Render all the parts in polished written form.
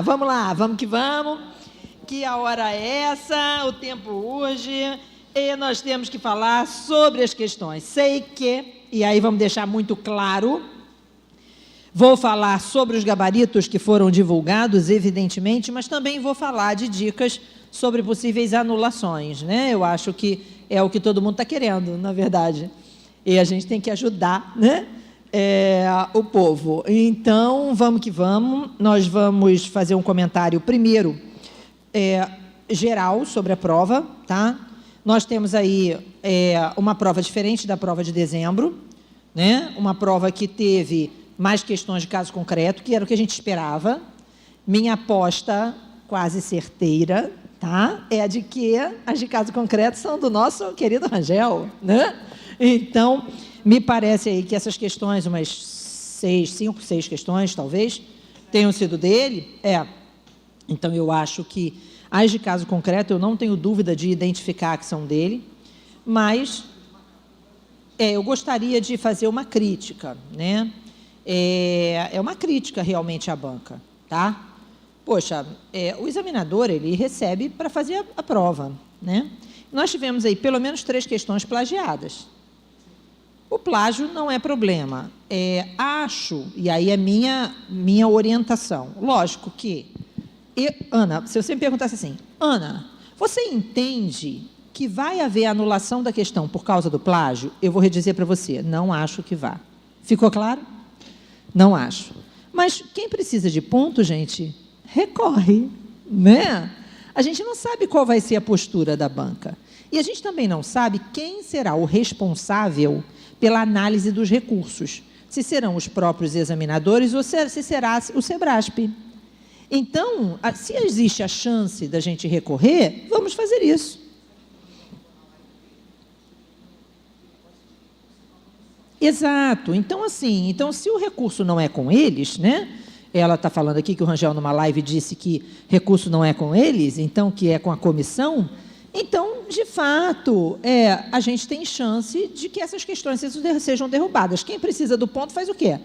vamos lá, vamos, que a hora é essa, o tempo urge, e nós temos que falar sobre as questões. Sei que, e aí vamos deixar muito claro, vou falar sobre os gabaritos que foram divulgados, evidentemente, mas também vou falar de dicas sobre possíveis anulações, né? Eu acho que é o que todo mundo está querendo, na verdade, e a gente tem que ajudar, né? O povo. Então, vamos que vamos. Nós vamos fazer um comentário primeiro geral sobre a prova, tá? Nós temos aí uma prova diferente da prova de dezembro, né? Uma prova que teve mais questões de caso concreto, que era o que a gente esperava. Minha aposta quase certeira, tá? É a de que as de caso concreto são do nosso querido Rangel, né? Então, me parece aí que essas questões, umas 5, 6 questões, talvez, tenham sido dele. Então, eu acho que as de caso concreto, eu não tenho dúvida de identificar que são dele, mas eu gostaria de fazer uma crítica, né? É uma crítica realmente à banca, tá? Poxa, o examinador, ele recebe para fazer a prova, né? Nós tivemos aí pelo menos 3 questões plagiadas. O plágio não é problema. Acho, e aí é minha orientação, lógico que... Ana, se você me perguntasse assim, Ana, você entende que vai haver anulação da questão por causa do plágio? Eu vou redizer para você, não acho que vá. Ficou claro? Não acho. Mas quem precisa de ponto, gente, recorre, né? A gente não sabe qual vai ser a postura da banca. E a gente também não sabe quem será o responsável pela análise dos recursos. Se serão os próprios examinadores ou se será o SEBRASP. Então, se existe a chance da gente recorrer, vamos fazer isso. Exato. Então, assim, se o recurso não é com eles, né? Ela está falando aqui que o Rangel, numa live, disse que recurso não é com eles, então, que é com a comissão. Então, de fato, a gente tem chance de que essas questões sejam derrubadas. Quem precisa do ponto faz o quê?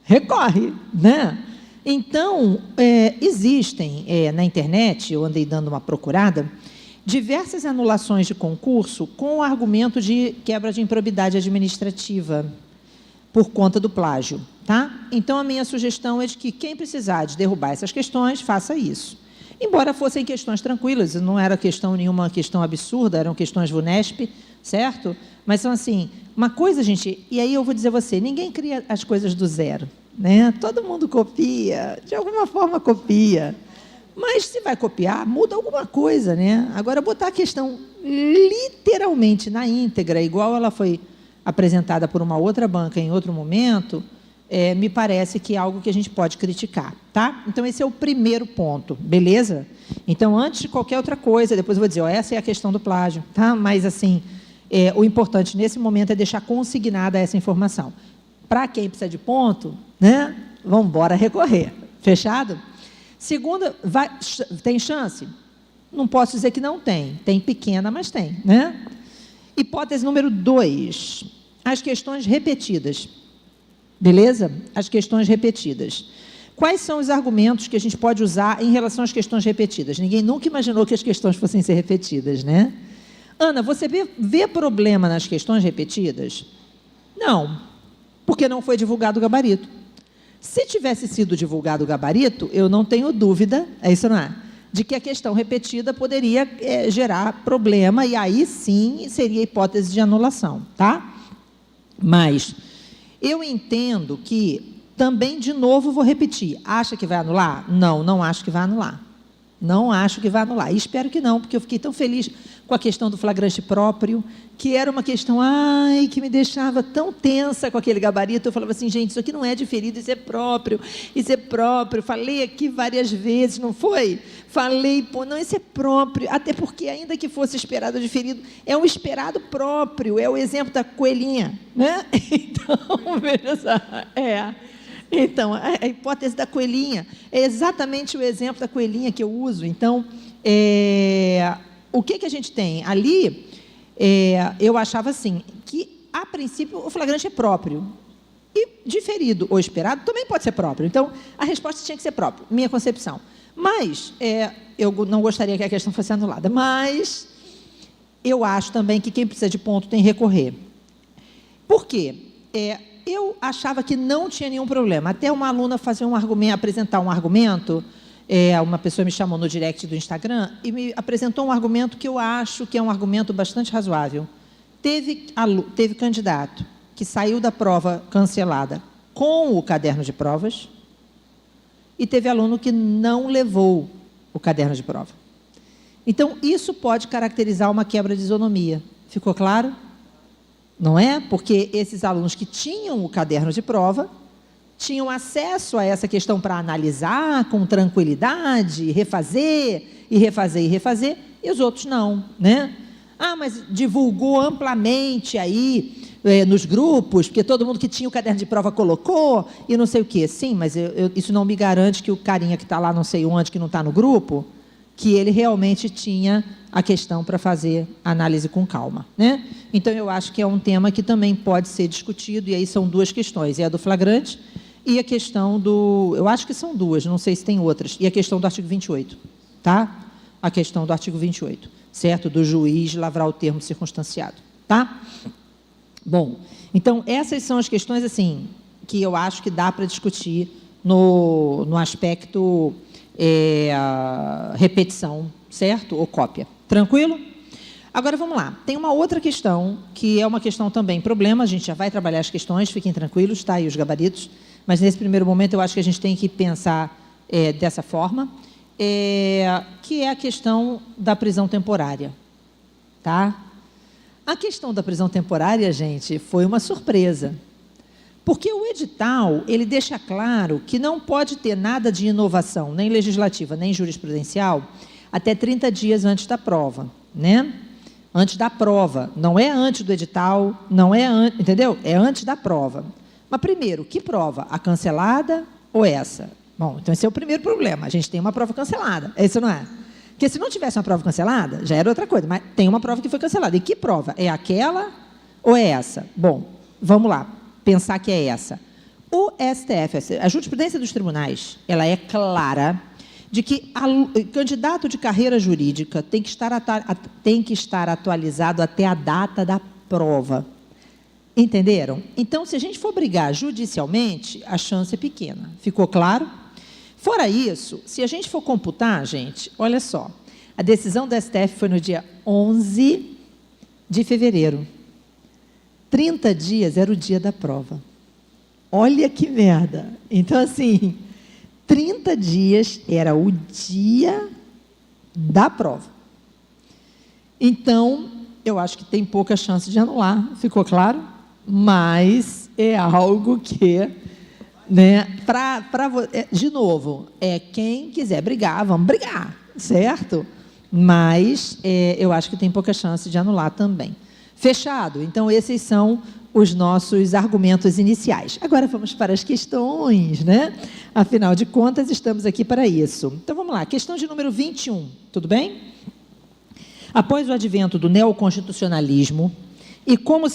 Recorre, né? Então, existem na internet, eu andei dando uma procurada, diversas anulações de concurso com o argumento de quebra de improbidade administrativa por conta do plágio, tá? Então, a minha sugestão é de que quem precisar de derrubar essas questões, faça isso. Embora fossem questões tranquilas, não era nenhuma questão absurda, eram questões VUNESP, certo? Mas são assim, uma coisa, gente, e aí eu vou dizer a você, ninguém cria as coisas do zero, né? Todo mundo copia, de alguma forma copia. Mas se vai copiar, muda alguma coisa, né? Agora, botar a questão literalmente na íntegra, igual ela foi apresentada por uma outra banca em outro momento, me parece que é algo que a gente pode criticar, tá? Então, esse é o primeiro ponto, beleza? Então, antes de qualquer outra coisa, depois eu vou dizer, essa é a questão do plágio, tá? Mas, assim, o importante nesse momento é deixar consignada essa informação. Para quem precisa de ponto, né? Vamos embora recorrer. Fechado? Segunda, tem chance? Não posso dizer que não tem. Tem pequena, mas tem, né? Hipótese número 2, as questões repetidas. Beleza? As questões repetidas. Quais são os argumentos que a gente pode usar em relação às questões repetidas? Ninguém nunca imaginou que as questões fossem ser repetidas, né? Ana, você vê problema nas questões repetidas? Não, porque não foi divulgado o gabarito. Se tivesse sido divulgado o gabarito, eu não tenho dúvida, isso não é? De que a questão repetida poderia gerar problema, e aí sim seria hipótese de anulação, tá? Mas eu entendo que, também, de novo, vou repetir, acha que vai anular? Não, não acho que vai anular. Não acho que vai anular. E espero que não, porque eu fiquei tão feliz com a questão do flagrante próprio, que era uma questão, que me deixava tão tensa com aquele gabarito. Eu falava assim, gente, isso aqui não é diferido, isso é próprio, isso é próprio. Falei aqui várias vezes, não foi? Falei, pô, não, isso é próprio, até porque, ainda que fosse esperado diferido, é um esperado próprio, é o exemplo da coelhinha, né? Então, veja só, Então, a hipótese da coelhinha é exatamente o exemplo da coelhinha que eu uso. Então, o que a gente tem? Ali, eu achava assim, que, a princípio, o flagrante é próprio. E diferido ou esperado também pode ser próprio. Então, a resposta tinha que ser própria, minha concepção. Mas, eu não gostaria que a questão fosse anulada, mas eu acho também que quem precisa de ponto tem que recorrer. Por quê? Eu achava que não tinha nenhum problema. Até uma aluna fazer um argumento, apresentar um argumento, uma pessoa me chamou no direct do Instagram e me apresentou um argumento que eu acho que é um argumento bastante razoável. Teve candidato que saiu da prova cancelada com o caderno de provas e teve aluno que não levou o caderno de prova. Então, isso pode caracterizar uma quebra de isonomia. Ficou claro? Não é? Porque esses alunos que tinham o caderno de prova tinham acesso a essa questão para analisar com tranquilidade, refazer, e os outros não, né? Mas divulgou amplamente aí nos grupos, porque todo mundo que tinha o caderno de prova colocou, e não sei o quê. Sim, mas isso não me garante que o carinha que está lá não sei onde, que não está no grupo, que ele realmente tinha a questão para fazer análise com calma, né? Então, eu acho que é um tema que também pode ser discutido, e aí são duas questões, a do flagrante e a questão do... Eu acho que são duas, não sei se tem outras, e a questão do artigo 28, tá? A questão do artigo 28, certo? Do juiz lavrar o termo circunstanciado, tá? Bom, então, essas são as questões, assim, que eu acho que dá para discutir no aspecto repetição, certo? Ou cópia. Tranquilo? Agora, vamos lá. Tem uma outra questão, que é uma questão também problema, a gente já vai trabalhar as questões, fiquem tranquilos, tá? E os gabaritos, mas nesse primeiro momento eu acho que a gente tem que pensar dessa forma, que é a questão da prisão temporária, tá? A questão da prisão temporária, gente, foi uma surpresa. Porque o edital, ele deixa claro que não pode ter nada de inovação, nem legislativa, nem jurisprudencial, até 30 dias antes da prova, né? Antes da prova, não é antes do edital, não é antes, entendeu? É antes da prova. Mas primeiro, que prova? A cancelada ou essa? Bom, então esse é o primeiro problema, a gente tem uma prova cancelada, isso não é? Porque se não tivesse uma prova cancelada, já era outra coisa, mas tem uma prova que foi cancelada. E que prova? É aquela ou é essa? Bom, vamos lá, pensar que é essa. O STF, a jurisprudência dos tribunais, ela é clara de que candidato de carreira jurídica tem que estar atualizado até a data da prova. Entenderam? Então, se a gente for brigar judicialmente, a chance é pequena. Ficou claro? Fora isso, se a gente for computar, gente, olha só, a decisão do STF foi no dia 11 de fevereiro. 30 dias era o dia da prova. Olha que merda. Então, assim, 30 dias era o dia da prova. Então, eu acho que tem pouca chance de anular, ficou claro? Mas é algo que, né, de novo, quem quiser brigar, vamos brigar, certo? Mas eu acho que tem pouca chance de anular também. Fechado? Então, esses são os nossos argumentos iniciais. Agora, vamos para as questões, né? Afinal de contas, estamos aqui para isso. Então, vamos lá. Questão de número 21, tudo bem? Após o advento do neoconstitucionalismo e como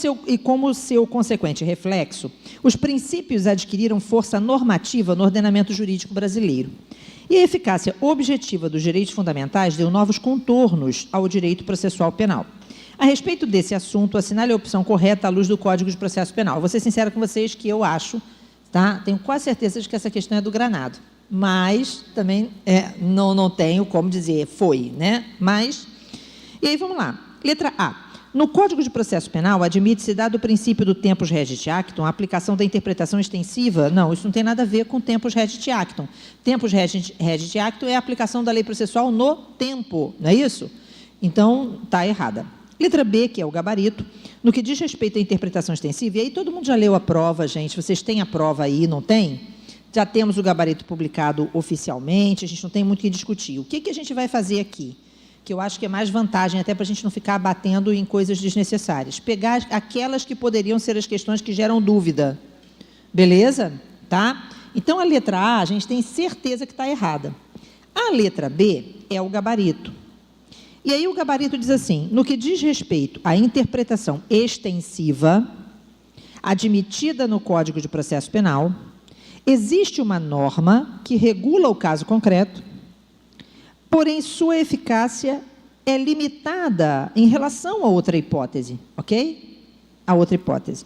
seu consequente reflexo, os princípios adquiriram força normativa no ordenamento jurídico brasileiro. E a eficácia objetiva dos direitos fundamentais deu novos contornos ao direito processual penal. A respeito desse assunto, assinale a opção correta à luz do Código de Processo Penal. Vou ser sincera com vocês que eu acho, tá? Tenho quase certeza de que essa questão é do Granado, mas também não tenho como dizer foi, né? Mas, e aí vamos lá. Letra A. No Código de Processo Penal, admite-se, dado o princípio do tempus regit actum, a aplicação da interpretação extensiva. Não, isso não tem nada a ver com tempus regit actum. Tempus regit actum é a aplicação da lei processual no tempo, não é isso? Então, está errada. Letra B, que é o gabarito, no que diz respeito à interpretação extensiva, e aí todo mundo já leu a prova, gente, vocês têm a prova aí, não tem? Já temos o gabarito publicado oficialmente, a gente não tem muito o que discutir. O que a gente vai fazer aqui? Que eu acho que é mais vantagem, até para a gente não ficar batendo em coisas desnecessárias. Pegar aquelas que poderiam ser as questões que geram dúvida. Beleza? Tá? Então, a letra A, a gente tem certeza que está errada. A letra B é o gabarito. E aí o gabarito diz assim, no que diz respeito à interpretação extensiva, admitida no Código de Processo Penal, existe uma norma que regula o caso concreto, porém sua eficácia é limitada em relação a outra hipótese, ok? A outra hipótese.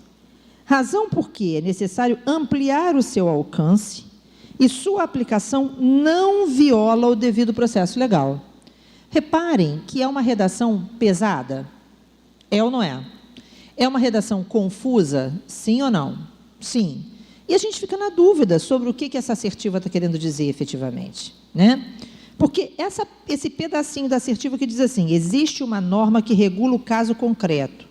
Razão porque é necessário ampliar o seu alcance e sua aplicação não viola o devido processo legal. Reparem que é uma redação pesada. É ou não é? É uma redação confusa? Sim ou não? Sim. E a gente fica na dúvida sobre o que essa assertiva está querendo dizer efetivamente, né? Porque esse pedacinho da assertiva que diz assim, existe uma norma que regula o caso concreto.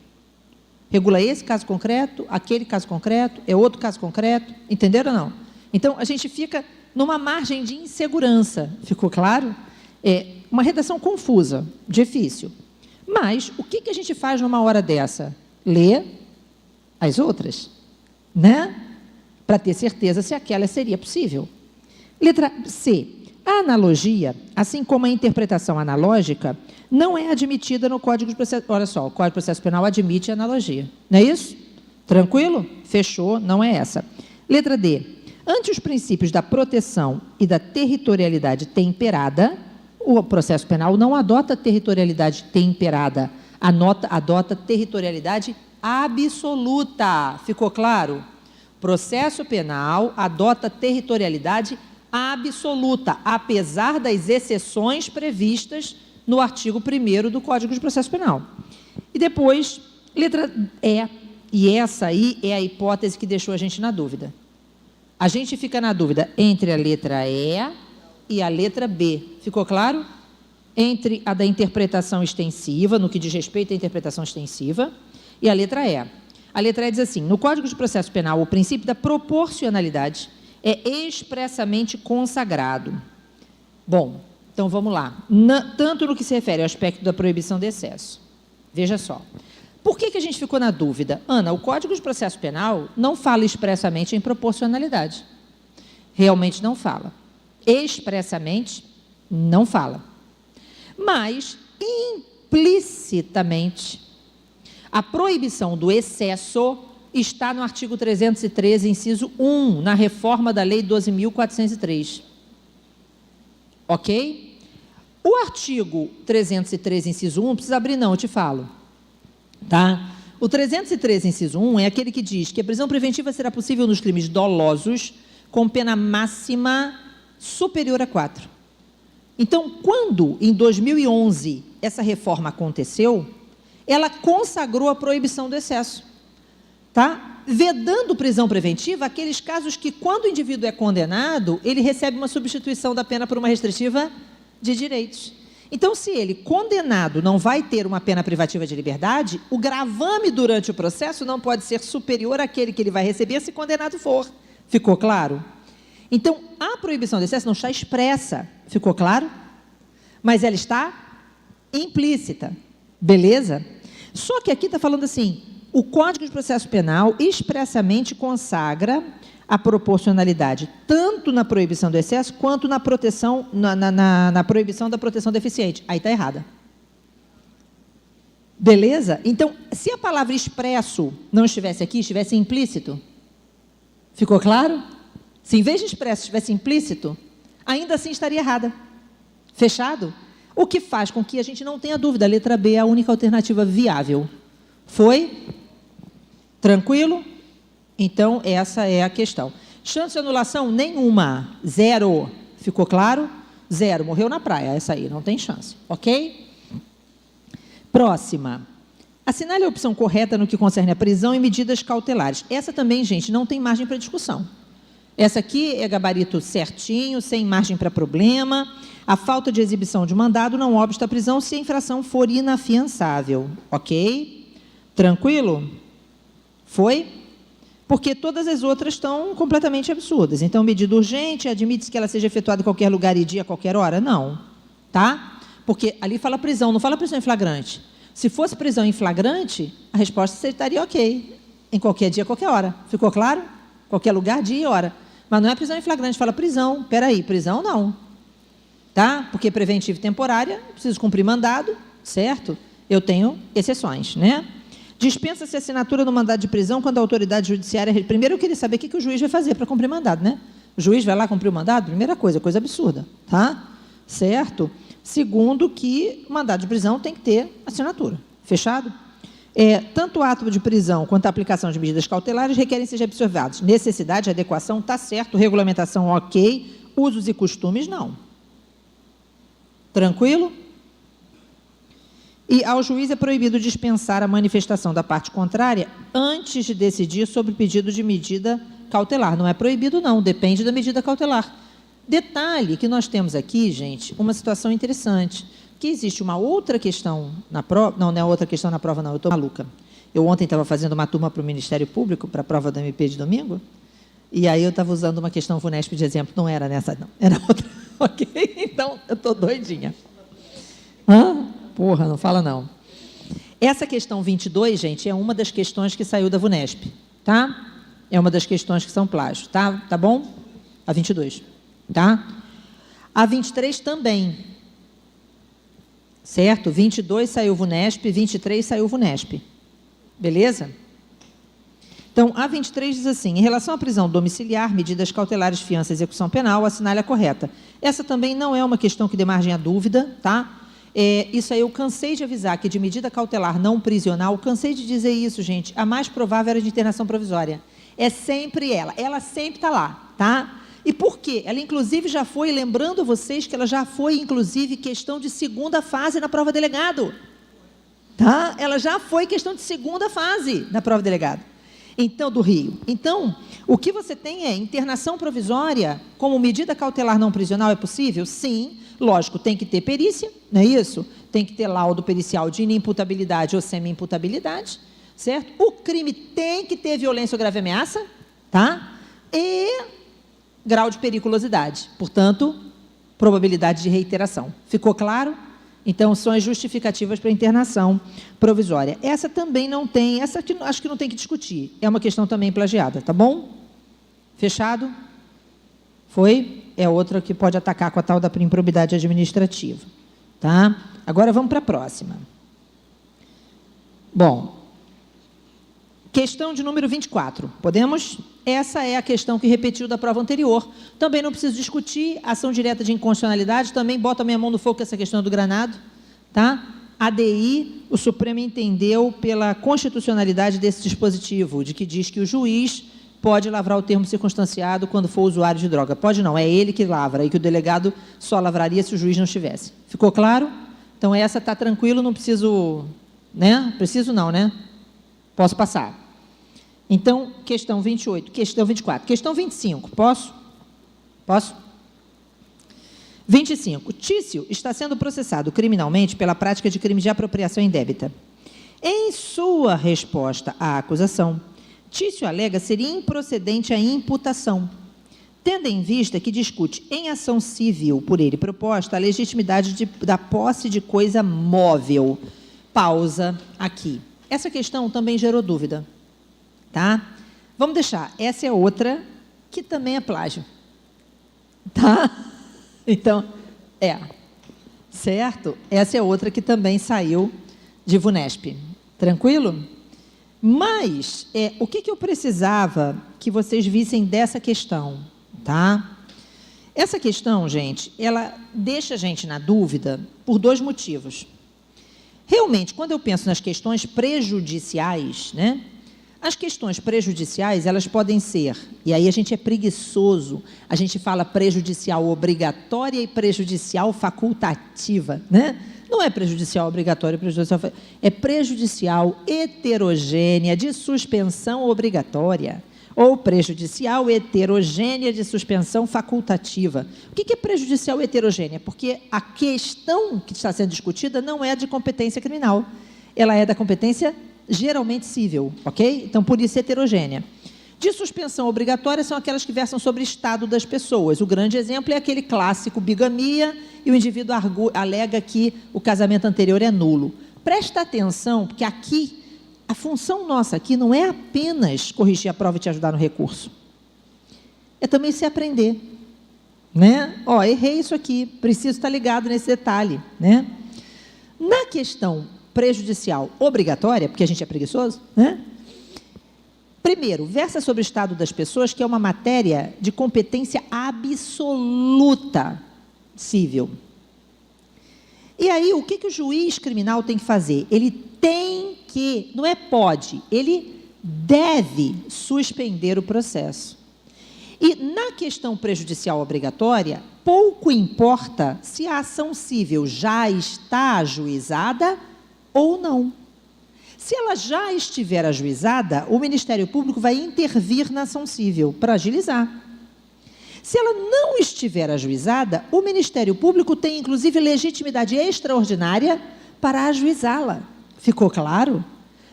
Regula esse caso concreto, aquele caso concreto, é outro caso concreto, entenderam ou não? Então, a gente fica numa margem de insegurança, ficou claro? É uma redação confusa, difícil. Mas, o que a gente faz numa hora dessa? Lê as outras, né? Para ter certeza se aquela seria possível. Letra C. A analogia, assim como a interpretação analógica, não é admitida no Código de Processo... Olha só, o Código de Processo Penal admite a analogia. Não é isso? Tranquilo? Fechou, não é essa. Letra D. Ante os princípios da proteção e da territorialidade temperada, o processo penal não adota territorialidade temperada, adota territorialidade absoluta. Ficou claro? Processo penal adota territorialidade absoluta, apesar das exceções previstas no artigo 1º do Código de Processo Penal. E depois, letra E, e essa aí é a hipótese que deixou a gente na dúvida. A gente fica na dúvida entre a letra E e a letra B. Ficou claro? Entre a da interpretação extensiva, no que diz respeito à interpretação extensiva, e a letra E. A letra E diz assim, no Código de Processo Penal, o princípio da proporcionalidade é expressamente consagrado. Bom, então vamos lá. Tanto no que se refere ao aspecto da proibição de excesso. Veja só. Por que a gente ficou na dúvida? Ana, o Código de Processo Penal não fala expressamente em proporcionalidade. Realmente não fala. Expressamente, não fala. Mas, implicitamente, a proibição do excesso está no artigo 313, inciso 1, na reforma da Lei 12.403. Ok? O artigo 313, inciso 1, não precisa abrir não, eu te falo. Tá? O 313, inciso 1, é aquele que diz que a prisão preventiva será possível nos crimes dolosos com pena máxima superior a 4. Então, quando, em 2011, essa reforma aconteceu, ela consagrou a proibição do excesso. Tá? Vedando prisão preventiva aqueles casos que, quando o indivíduo é condenado, ele recebe uma substituição da pena por uma restritiva de direitos. Então, se ele, condenado, não vai ter uma pena privativa de liberdade, o gravame durante o processo não pode ser superior àquele que ele vai receber se condenado for. Ficou claro? Então, a proibição de excesso não está expressa. Ficou claro? Mas ela está implícita. Beleza? Só que aqui está falando assim, o Código de Processo Penal expressamente consagra a proporcionalidade, tanto na proibição do excesso, quanto na proteção, na proibição da proteção deficiente. Aí está errada. Beleza? Então, se a palavra expresso não estivesse aqui, estivesse implícito, ficou claro? Se em vez de expresso estivesse implícito, ainda assim estaria errada. Fechado? O que faz com que a gente não tenha dúvida, a letra B é a única alternativa viável. Foi? Tranquilo? Então, essa é a questão. Chance de anulação? Nenhuma. Zero. Ficou claro? Zero. Morreu na praia, essa aí, não tem chance. Ok? Próxima. Assinale a opção correta no que concerne a prisão e medidas cautelares. Essa também, gente, não tem margem para discussão. Essa aqui é gabarito certinho, sem margem para problema. A falta de exibição de mandado não obsta a prisão se a infração for inafiançável. Ok? Tranquilo? Foi? Porque todas as outras estão completamente absurdas. Então, medida urgente, admite-se que ela seja efetuada em qualquer lugar e dia, a qualquer hora? Não. Tá? Porque ali fala prisão, não fala prisão em flagrante. Se fosse prisão em flagrante, a resposta estaria ok. Em qualquer dia, qualquer hora. Ficou claro? Qualquer lugar, dia e hora. Mas não é prisão em flagrante, fala prisão. Peraí, prisão não. Tá? Porque preventiva e temporária, preciso cumprir mandado, certo? Eu tenho exceções, né? Dispensa-se a assinatura no mandado de prisão quando a autoridade judiciária... Primeiro, eu queria saber o que o juiz vai fazer para cumprir mandado, né? O juiz vai lá cumprir o mandado? Primeira coisa absurda, tá? Certo? Segundo, que o mandado de prisão tem que ter assinatura. Fechado? Tanto o ato de prisão quanto a aplicação de medidas cautelares requerem ser observados. Necessidade, adequação, está certo. Regulamentação, ok. Usos e costumes, não. Tranquilo? E ao juiz é proibido dispensar a manifestação da parte contrária antes de decidir sobre o pedido de medida cautelar. Não é proibido, não. Depende da medida cautelar. Detalhe que nós temos aqui, gente, uma situação interessante. Que existe uma outra questão na prova, não é outra questão na prova, não, eu estou maluca. Eu ontem estava fazendo uma turma para o Ministério Público, para a prova da MP de domingo, e aí eu estava usando uma questão VUNESP de exemplo, não era nessa, não, era outra, ok? Então, eu estou doidinha. Porra, não fala não. Essa questão 22, gente, é uma das questões que saiu da VUNESP, tá? É uma das questões que são plágio, tá? Tá bom? A 22, tá? A 23 também. Certo? 22 saiu VUNESP, 23 saiu VUNESP. Beleza? Então, a 23 diz assim, em relação à prisão domiciliar, medidas cautelares, fiança e execução penal, assinale a correta. Essa também não é uma questão que dê margem à dúvida, tá? Isso aí eu cansei de avisar, que de medida cautelar não prisional, cansei de dizer isso, gente, a mais provável era de internação provisória. É sempre ela sempre está lá, tá? E por quê? Ela, inclusive, já foi, lembrando vocês que ela já foi, inclusive, questão de segunda fase na prova delegado. Tá? Ela já foi questão de segunda fase na prova delegado. Então, do Rio. Então, o que você tem é internação provisória como medida cautelar não prisional, é possível? Sim. Lógico, tem que ter perícia, não é isso? Tem que ter laudo pericial de inimputabilidade ou semi-imputabilidade, certo? O crime tem que ter violência ou grave ameaça, tá? E grau de periculosidade, portanto, probabilidade de reiteração. Ficou claro? Então, são as justificativas para a internação provisória. Essa também não tem, essa aqui, acho que não tem que discutir, é uma questão também plagiada, tá bom? Fechado? Foi? É outra que pode atacar com a tal da improbidade administrativa, tá? Agora, vamos para a próxima. Bom, questão de número 24, podemos? Essa é a questão que repetiu da prova anterior. Também não preciso discutir, ação direta de inconstitucionalidade, também bota a minha mão no fogo com essa questão do granado, tá? ADI, o Supremo entendeu pela constitucionalidade desse dispositivo, de que diz que o juiz pode lavrar o termo circunstanciado quando for usuário de droga. Pode não, é ele que lavra, e que o delegado só lavraria se o juiz não estivesse. Ficou claro? Então, essa está tranquilo, não preciso, né? Preciso não, né? Posso passar. Então, questão 28, questão 24. Questão 25, posso? Posso? 25. Tício está sendo processado criminalmente pela prática de crime de apropriação indébita. Em sua resposta à acusação, Tício alega ser improcedente a imputação, tendo em vista que discute em ação civil por ele proposta a legitimidade da posse de coisa móvel. Pausa aqui. Essa questão também gerou dúvida. Tá? Vamos deixar. Essa é outra que também é plágio. Tá? Então, certo? Essa é outra que também saiu de VUNESP. Tranquilo? Mas, o que eu precisava que vocês vissem dessa questão? Tá? Essa questão, gente, ela deixa a gente na dúvida por dois motivos. Realmente, quando eu penso nas questões prejudiciais, né? As questões prejudiciais, elas podem ser, e aí a gente é preguiçoso, a gente fala prejudicial obrigatória e prejudicial facultativa, né? Não é prejudicial obrigatória, é prejudicial heterogênea de suspensão obrigatória, ou prejudicial heterogênea de suspensão facultativa. O que é prejudicial heterogênea? Porque a questão que está sendo discutida não é de competência criminal, ela é da competência geralmente civil, ok? Então, por isso, heterogênea. De suspensão obrigatória são aquelas que versam sobre o estado das pessoas. O grande exemplo é aquele clássico bigamia e o indivíduo alega que o casamento anterior é nulo. Presta atenção, porque aqui, a função nossa aqui não é apenas corrigir a prova e te ajudar no recurso. É também se aprender, né? Ó, errei isso aqui, preciso estar ligado nesse detalhe, né? Na questão prejudicial obrigatória, porque a gente é preguiçoso, né? Primeiro, versa sobre o estado das pessoas, que é uma matéria de competência absoluta civil. E aí, o que o juiz criminal tem que fazer? Ele tem que, não é pode, ele deve suspender o processo. E na questão prejudicial obrigatória, pouco importa se a ação civil já está ajuizada ou não. Se ela já estiver ajuizada, o Ministério Público vai intervir na ação civil para agilizar. Se ela não estiver ajuizada, o Ministério Público tem, inclusive, legitimidade extraordinária para ajuizá-la. Ficou claro?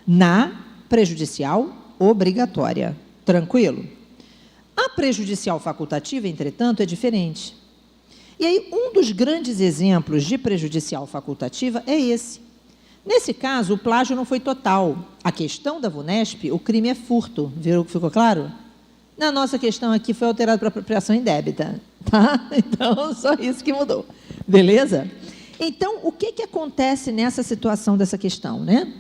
Na prejudicial obrigatória. Tranquilo? A prejudicial facultativa, entretanto, é diferente. E aí, um dos grandes exemplos de prejudicial facultativa é esse. Nesse caso, o plágio não foi total. A questão da VUNESP, o crime é furto. Viu que ficou claro? Na nossa questão aqui foi alterado para apropriação indébita. Tá? Então, só isso que mudou. Beleza? Então, o que acontece nessa situação dessa questão, né?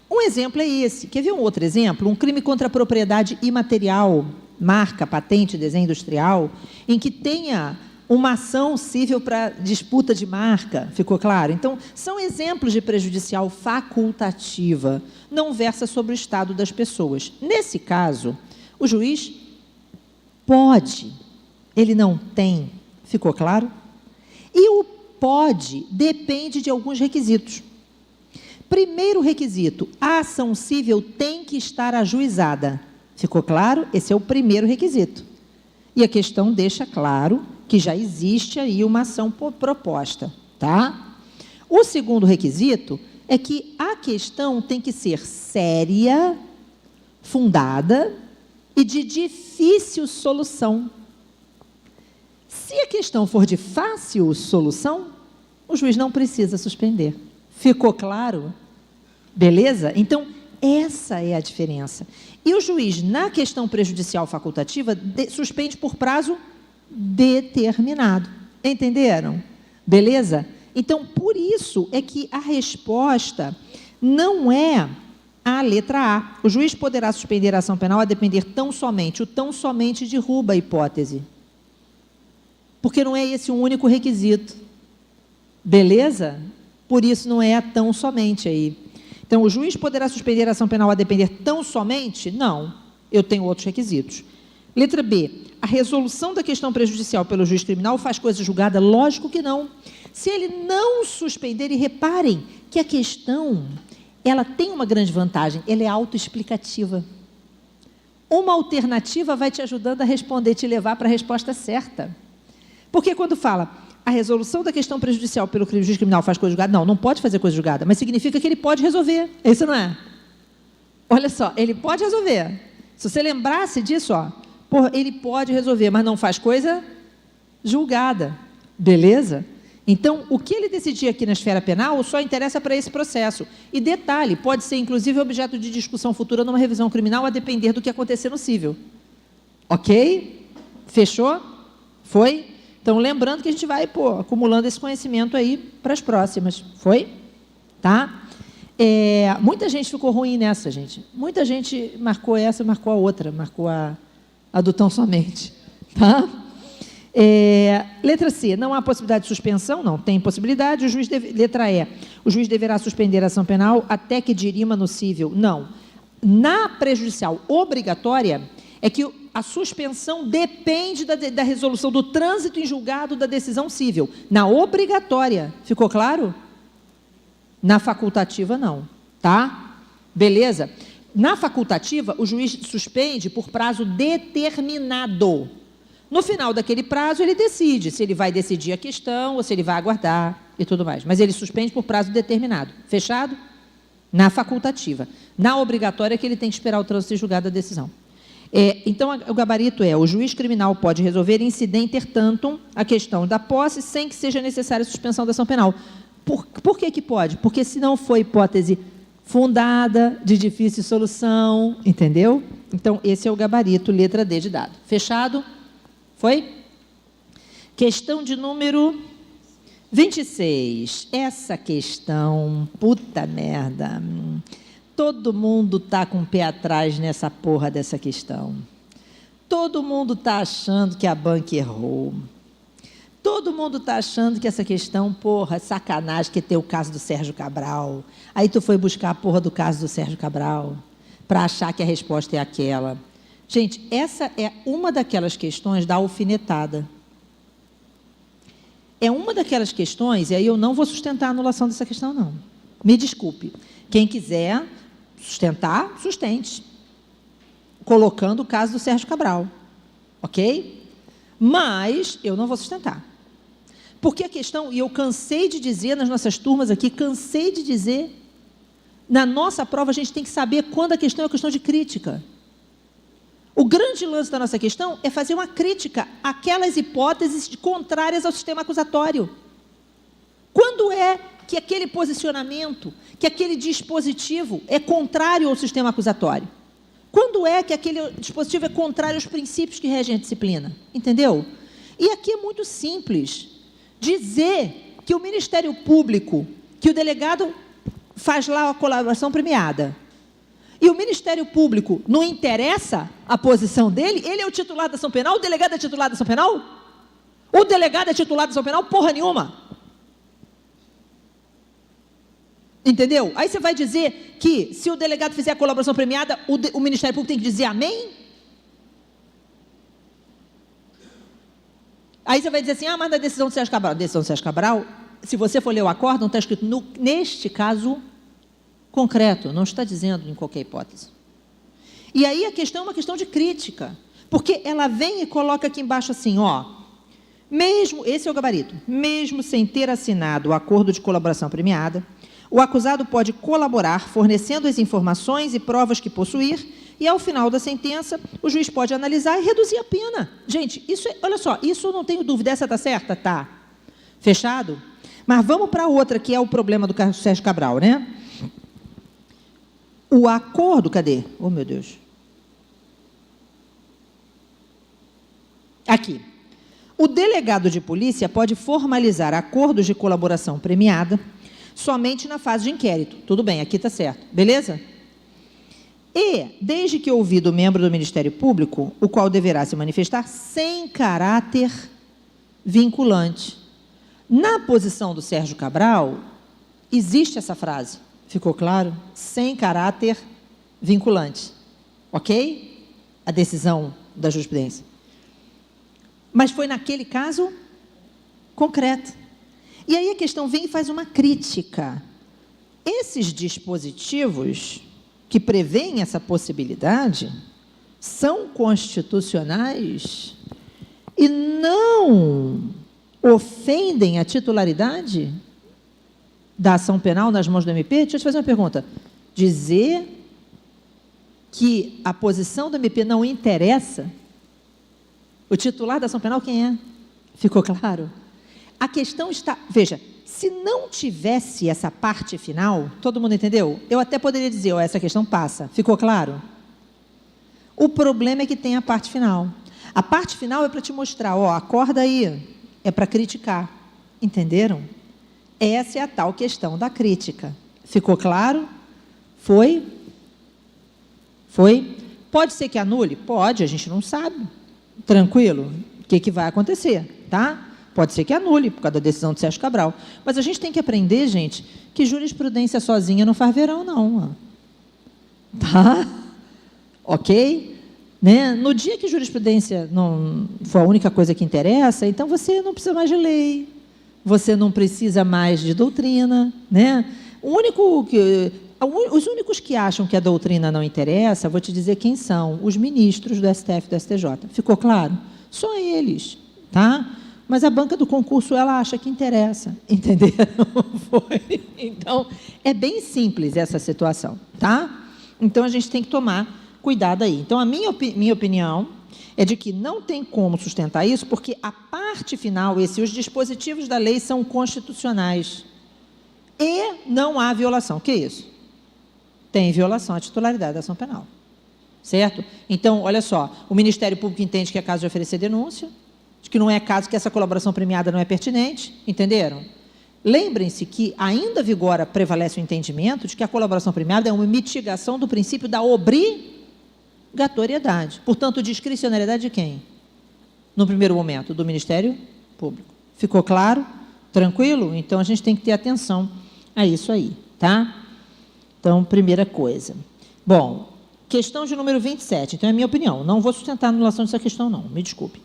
Um exemplo é esse. Quer ver um outro exemplo? Um crime contra a propriedade imaterial, marca, patente, desenho industrial, em que tenha uma ação civil para disputa de marca, ficou claro? Então, são exemplos de prejudicial facultativa, não versa sobre o estado das pessoas. Nesse caso, o juiz pode, ele não tem, ficou claro? E o pode depende de alguns requisitos. Primeiro requisito, a ação civil tem que estar ajuizada. Ficou claro? Esse é o primeiro requisito. E a questão deixa claro que já existe aí uma ação proposta, tá? O segundo requisito é que a questão tem que ser séria, fundada e de difícil solução. Se a questão for de fácil solução, o juiz não precisa suspender. Ficou claro? Beleza? Então, essa é a diferença. E o juiz, na questão prejudicial facultativa, suspende por prazo determinado. Entenderam? Beleza? Então, por isso é que a resposta não é a letra A. O juiz poderá suspender a ação penal a depender tão somente. O tão somente derruba a hipótese. Porque não é esse o único requisito. Beleza? Por isso não é tão somente aí. Então, o juiz poderá suspender a ação penal a depender tão somente? Não. Eu tenho outros requisitos. Letra B. A resolução da questão prejudicial pelo juiz criminal faz coisa julgada? Lógico que não. Se ele não suspender, e reparem que a questão, ela tem uma grande vantagem, ela é autoexplicativa. Uma alternativa vai te ajudando a responder, te levar para a resposta certa. Porque quando fala, a resolução da questão prejudicial pelo juiz criminal faz coisa julgada? Não, não pode fazer coisa julgada, mas significa que ele pode resolver. Isso não é? Olha só, ele pode resolver. Se você lembrasse disso, ó, ele pode resolver, mas não faz coisa julgada. Beleza? Então, o que ele decidir aqui na esfera penal só interessa para esse processo. E detalhe, pode ser inclusive objeto de discussão futura numa revisão criminal, a depender do que acontecer no cível. Ok? Fechou? Foi? Então, lembrando que a gente vai, acumulando esse conhecimento aí para as próximas. Foi? Tá? Muita gente ficou ruim nessa, gente. Muita gente marcou essa, marcou a outra, marcou a do tão somente. Tá? Letra C, não há possibilidade de suspensão? Não, tem possibilidade. Letra E, o juiz deverá suspender a ação penal até que dirima no cível? Não. Na prejudicial obrigatória, é que a suspensão depende da resolução do trânsito em julgado da decisão cível. Na obrigatória, ficou claro? Na facultativa, não. Tá? Beleza? Na facultativa, o juiz suspende por prazo determinado. No final daquele prazo, ele decide se ele vai decidir a questão ou se ele vai aguardar e tudo mais. Mas ele suspende por prazo determinado. Fechado? Na facultativa. Na obrigatória, é que ele tem que esperar o trânsito em julgado da decisão. Então, o gabarito o juiz criminal pode resolver incidente tantum a questão da posse sem que seja necessária a suspensão da ação penal. Por que pode? Porque se não for hipótese fundada, de difícil solução, entendeu? Então, esse é o gabarito, letra D de dado. Fechado? Foi? Questão de número 26. Essa questão, puta merda. Todo mundo está com o pé atrás nessa porra dessa questão. Todo mundo está achando que a banca errou. Todo mundo está achando que essa questão, porra, é sacanagem, que tem o caso do Sérgio Cabral. Aí tu foi buscar a porra do caso do Sérgio Cabral para achar que a resposta é aquela. Gente, essa é uma daquelas questões da alfinetada. É uma daquelas questões, e aí eu não vou sustentar a anulação dessa questão, não. Me desculpe. Quem quiser sustentar, sustente. Colocando o caso do Sérgio Cabral. Ok? Mas eu não vou sustentar. Porque a questão, e eu cansei de dizer nas nossas turmas aqui, cansei de dizer, na nossa prova a gente tem que saber quando a questão é questão de crítica. O grande lance da nossa questão é fazer uma crítica àquelas hipóteses contrárias ao sistema acusatório. Quando é que aquele posicionamento, que aquele dispositivo é contrário ao sistema acusatório? Quando é que aquele dispositivo é contrário aos princípios que regem a disciplina? Entendeu? E aqui é muito simples. Dizer que o Ministério Público, que o delegado faz lá a colaboração premiada, e o Ministério Público não interessa a posição dele, ele é o titular da ação penal, o delegado é titular da ação penal? O delegado é titular da ação penal? Porra nenhuma. Entendeu? Aí você vai dizer que, se o delegado fizer a colaboração premiada, o Ministério Público tem que dizer amém? Aí você vai dizer assim, mas na decisão do Sérgio Cabral. Decisão do Sérgio Cabral, se você for ler o acórdão, está escrito, neste caso concreto, não está dizendo em qualquer hipótese. E aí a questão é uma questão de crítica, porque ela vem e coloca aqui embaixo assim, ó, mesmo, esse é o gabarito, mesmo sem ter assinado o acordo de colaboração premiada, o acusado pode colaborar fornecendo as informações e provas que possuir, e ao final da sentença, o juiz pode analisar e reduzir a pena. Gente, isso é, olha só, isso eu não tenho dúvida, essa está certa? Tá. Fechado? Mas vamos para outra, que é o problema do Sérgio Cabral, né? O acordo, cadê? Oh, meu Deus. Aqui. O delegado de polícia pode formalizar acordos de colaboração premiada somente na fase de inquérito. Tudo bem, aqui está certo. Beleza? E, desde que ouvido o membro do Ministério Público, o qual deverá se manifestar sem caráter vinculante. Na posição do Sérgio Cabral, existe essa frase. Ficou claro? Sem caráter vinculante. Ok? A decisão da jurisprudência. Mas foi naquele caso concreto. E aí a questão vem e faz uma crítica. Esses dispositivos que prevêem essa possibilidade são constitucionais e não ofendem a titularidade da ação penal nas mãos do MP? Deixa eu te fazer uma pergunta. Dizer que a posição do MP não interessa, o titular da ação penal quem é? Ficou claro? A questão está... Veja, se não tivesse essa parte final, todo mundo entendeu? Eu até poderia dizer, ó, essa questão passa. Ficou claro? O problema é que tem a parte final. A parte final é para te mostrar, ó, acorda aí, é para criticar. Entenderam? Essa é a tal questão da crítica. Ficou claro? Foi? Foi? Pode ser que anule? Pode, a gente não sabe. Tranquilo? O que vai acontecer, tá? Pode ser que anule, por causa da decisão do Sérgio Cabral. Mas a gente tem que aprender, gente, que jurisprudência sozinha não faz verão, não. Tá? Ok? Né? No dia que jurisprudência não for a única coisa que interessa, então você não precisa mais de lei, você não precisa mais de doutrina, né? Os únicos que acham que a doutrina não interessa, vou te dizer quem são, os ministros do STF e do STJ. Ficou claro? Só eles, tá? Mas a banca do concurso, ela acha que interessa, entenderam? Foi. Então, é bem simples essa situação, tá? Então, a gente tem que tomar cuidado aí. Então, a minha opinião é de que não tem como sustentar isso, porque a parte final, os dispositivos da lei são constitucionais. E não há violação. O que é isso? Tem violação à titularidade da ação penal. Certo? Então, olha só, o Ministério Público entende que é caso de oferecer denúncia, de que não é caso, que essa colaboração premiada não é pertinente, entenderam? Lembrem-se que ainda vigora, prevalece o entendimento de que a colaboração premiada é uma mitigação do princípio da obrigatoriedade. Portanto, discricionariedade de quem? No primeiro momento, do Ministério Público. Ficou claro? Tranquilo? Então, a gente tem que ter atenção a isso aí, tá? Então, primeira coisa. Bom, questão de número 27. Então, é a minha opinião. Não vou sustentar a anulação dessa questão, não. Me desculpe.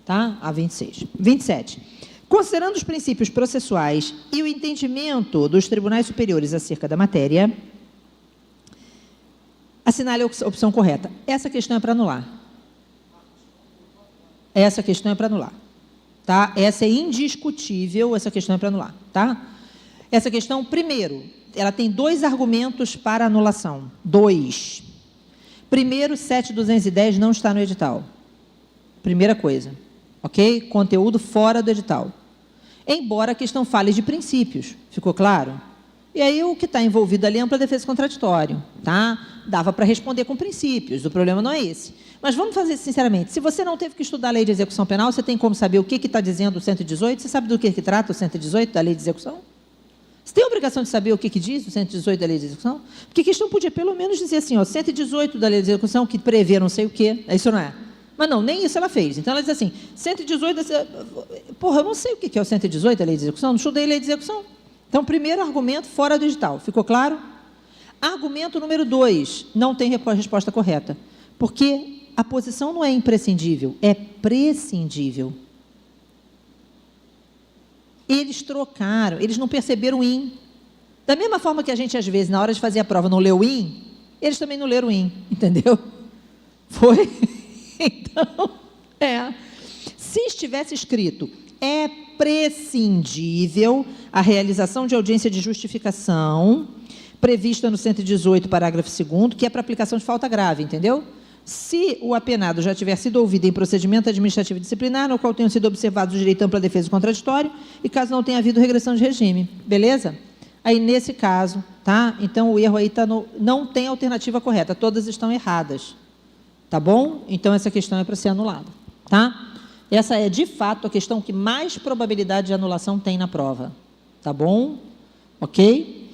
Tá? A 26. 27. Considerando os princípios processuais e o entendimento dos tribunais superiores acerca da matéria, assinale a opção correta. Essa questão é para anular. Essa questão é para anular. Tá? Essa é indiscutível, essa questão é para anular. Tá? Essa questão, primeiro, ela tem 2 argumentos para anulação. 2. Primeiro, 7.210 não está no edital. Primeira coisa. Ok? Conteúdo fora do edital. Embora a questão fale de princípios. Ficou claro? E aí o que está envolvido ali é ampla defesa contraditório. Tá? Dava para responder com princípios. O problema não é esse. Mas vamos fazer sinceramente. Se você não teve que estudar a lei de execução penal, você tem como saber o que está dizendo o 118? Você sabe do que trata o 118 da lei de execução? Você tem a obrigação de saber o que diz o 118 da lei de execução? Porque a questão podia pelo menos dizer assim, ó, 118 da lei de execução que prevê não sei o quê. Isso não é? Mas não, nem isso ela fez. Então, ela diz assim, 118... Porra, eu não sei o que é o 118 da lei de execução, não estudei lei de execução. Então, primeiro argumento, fora do edital. Ficou claro? Argumento número 2, não tem resposta correta. Porque a posição não é imprescindível, é prescindível. Eles trocaram, eles não perceberam o IN. Da mesma forma que a gente, às vezes, na hora de fazer a prova, não leu o IN, eles também não leram o IN, entendeu? Foi? Então, se estivesse escrito, é prescindível a realização de audiência de justificação prevista no 118, parágrafo 2º, que é para aplicação de falta grave, entendeu? Se o apenado já tiver sido ouvido em procedimento administrativo disciplinar, no qual tenham sido observados o direito à ampla defesa e contraditório, e caso não tenha havido regressão de regime. Beleza? Aí, nesse caso, tá? Então, o erro aí está no... Não tem alternativa correta, todas estão erradas. Tá bom? Então, essa questão é para ser anulada. Tá? Essa é, de fato, a questão que mais probabilidade de anulação tem na prova. Tá bom? Ok?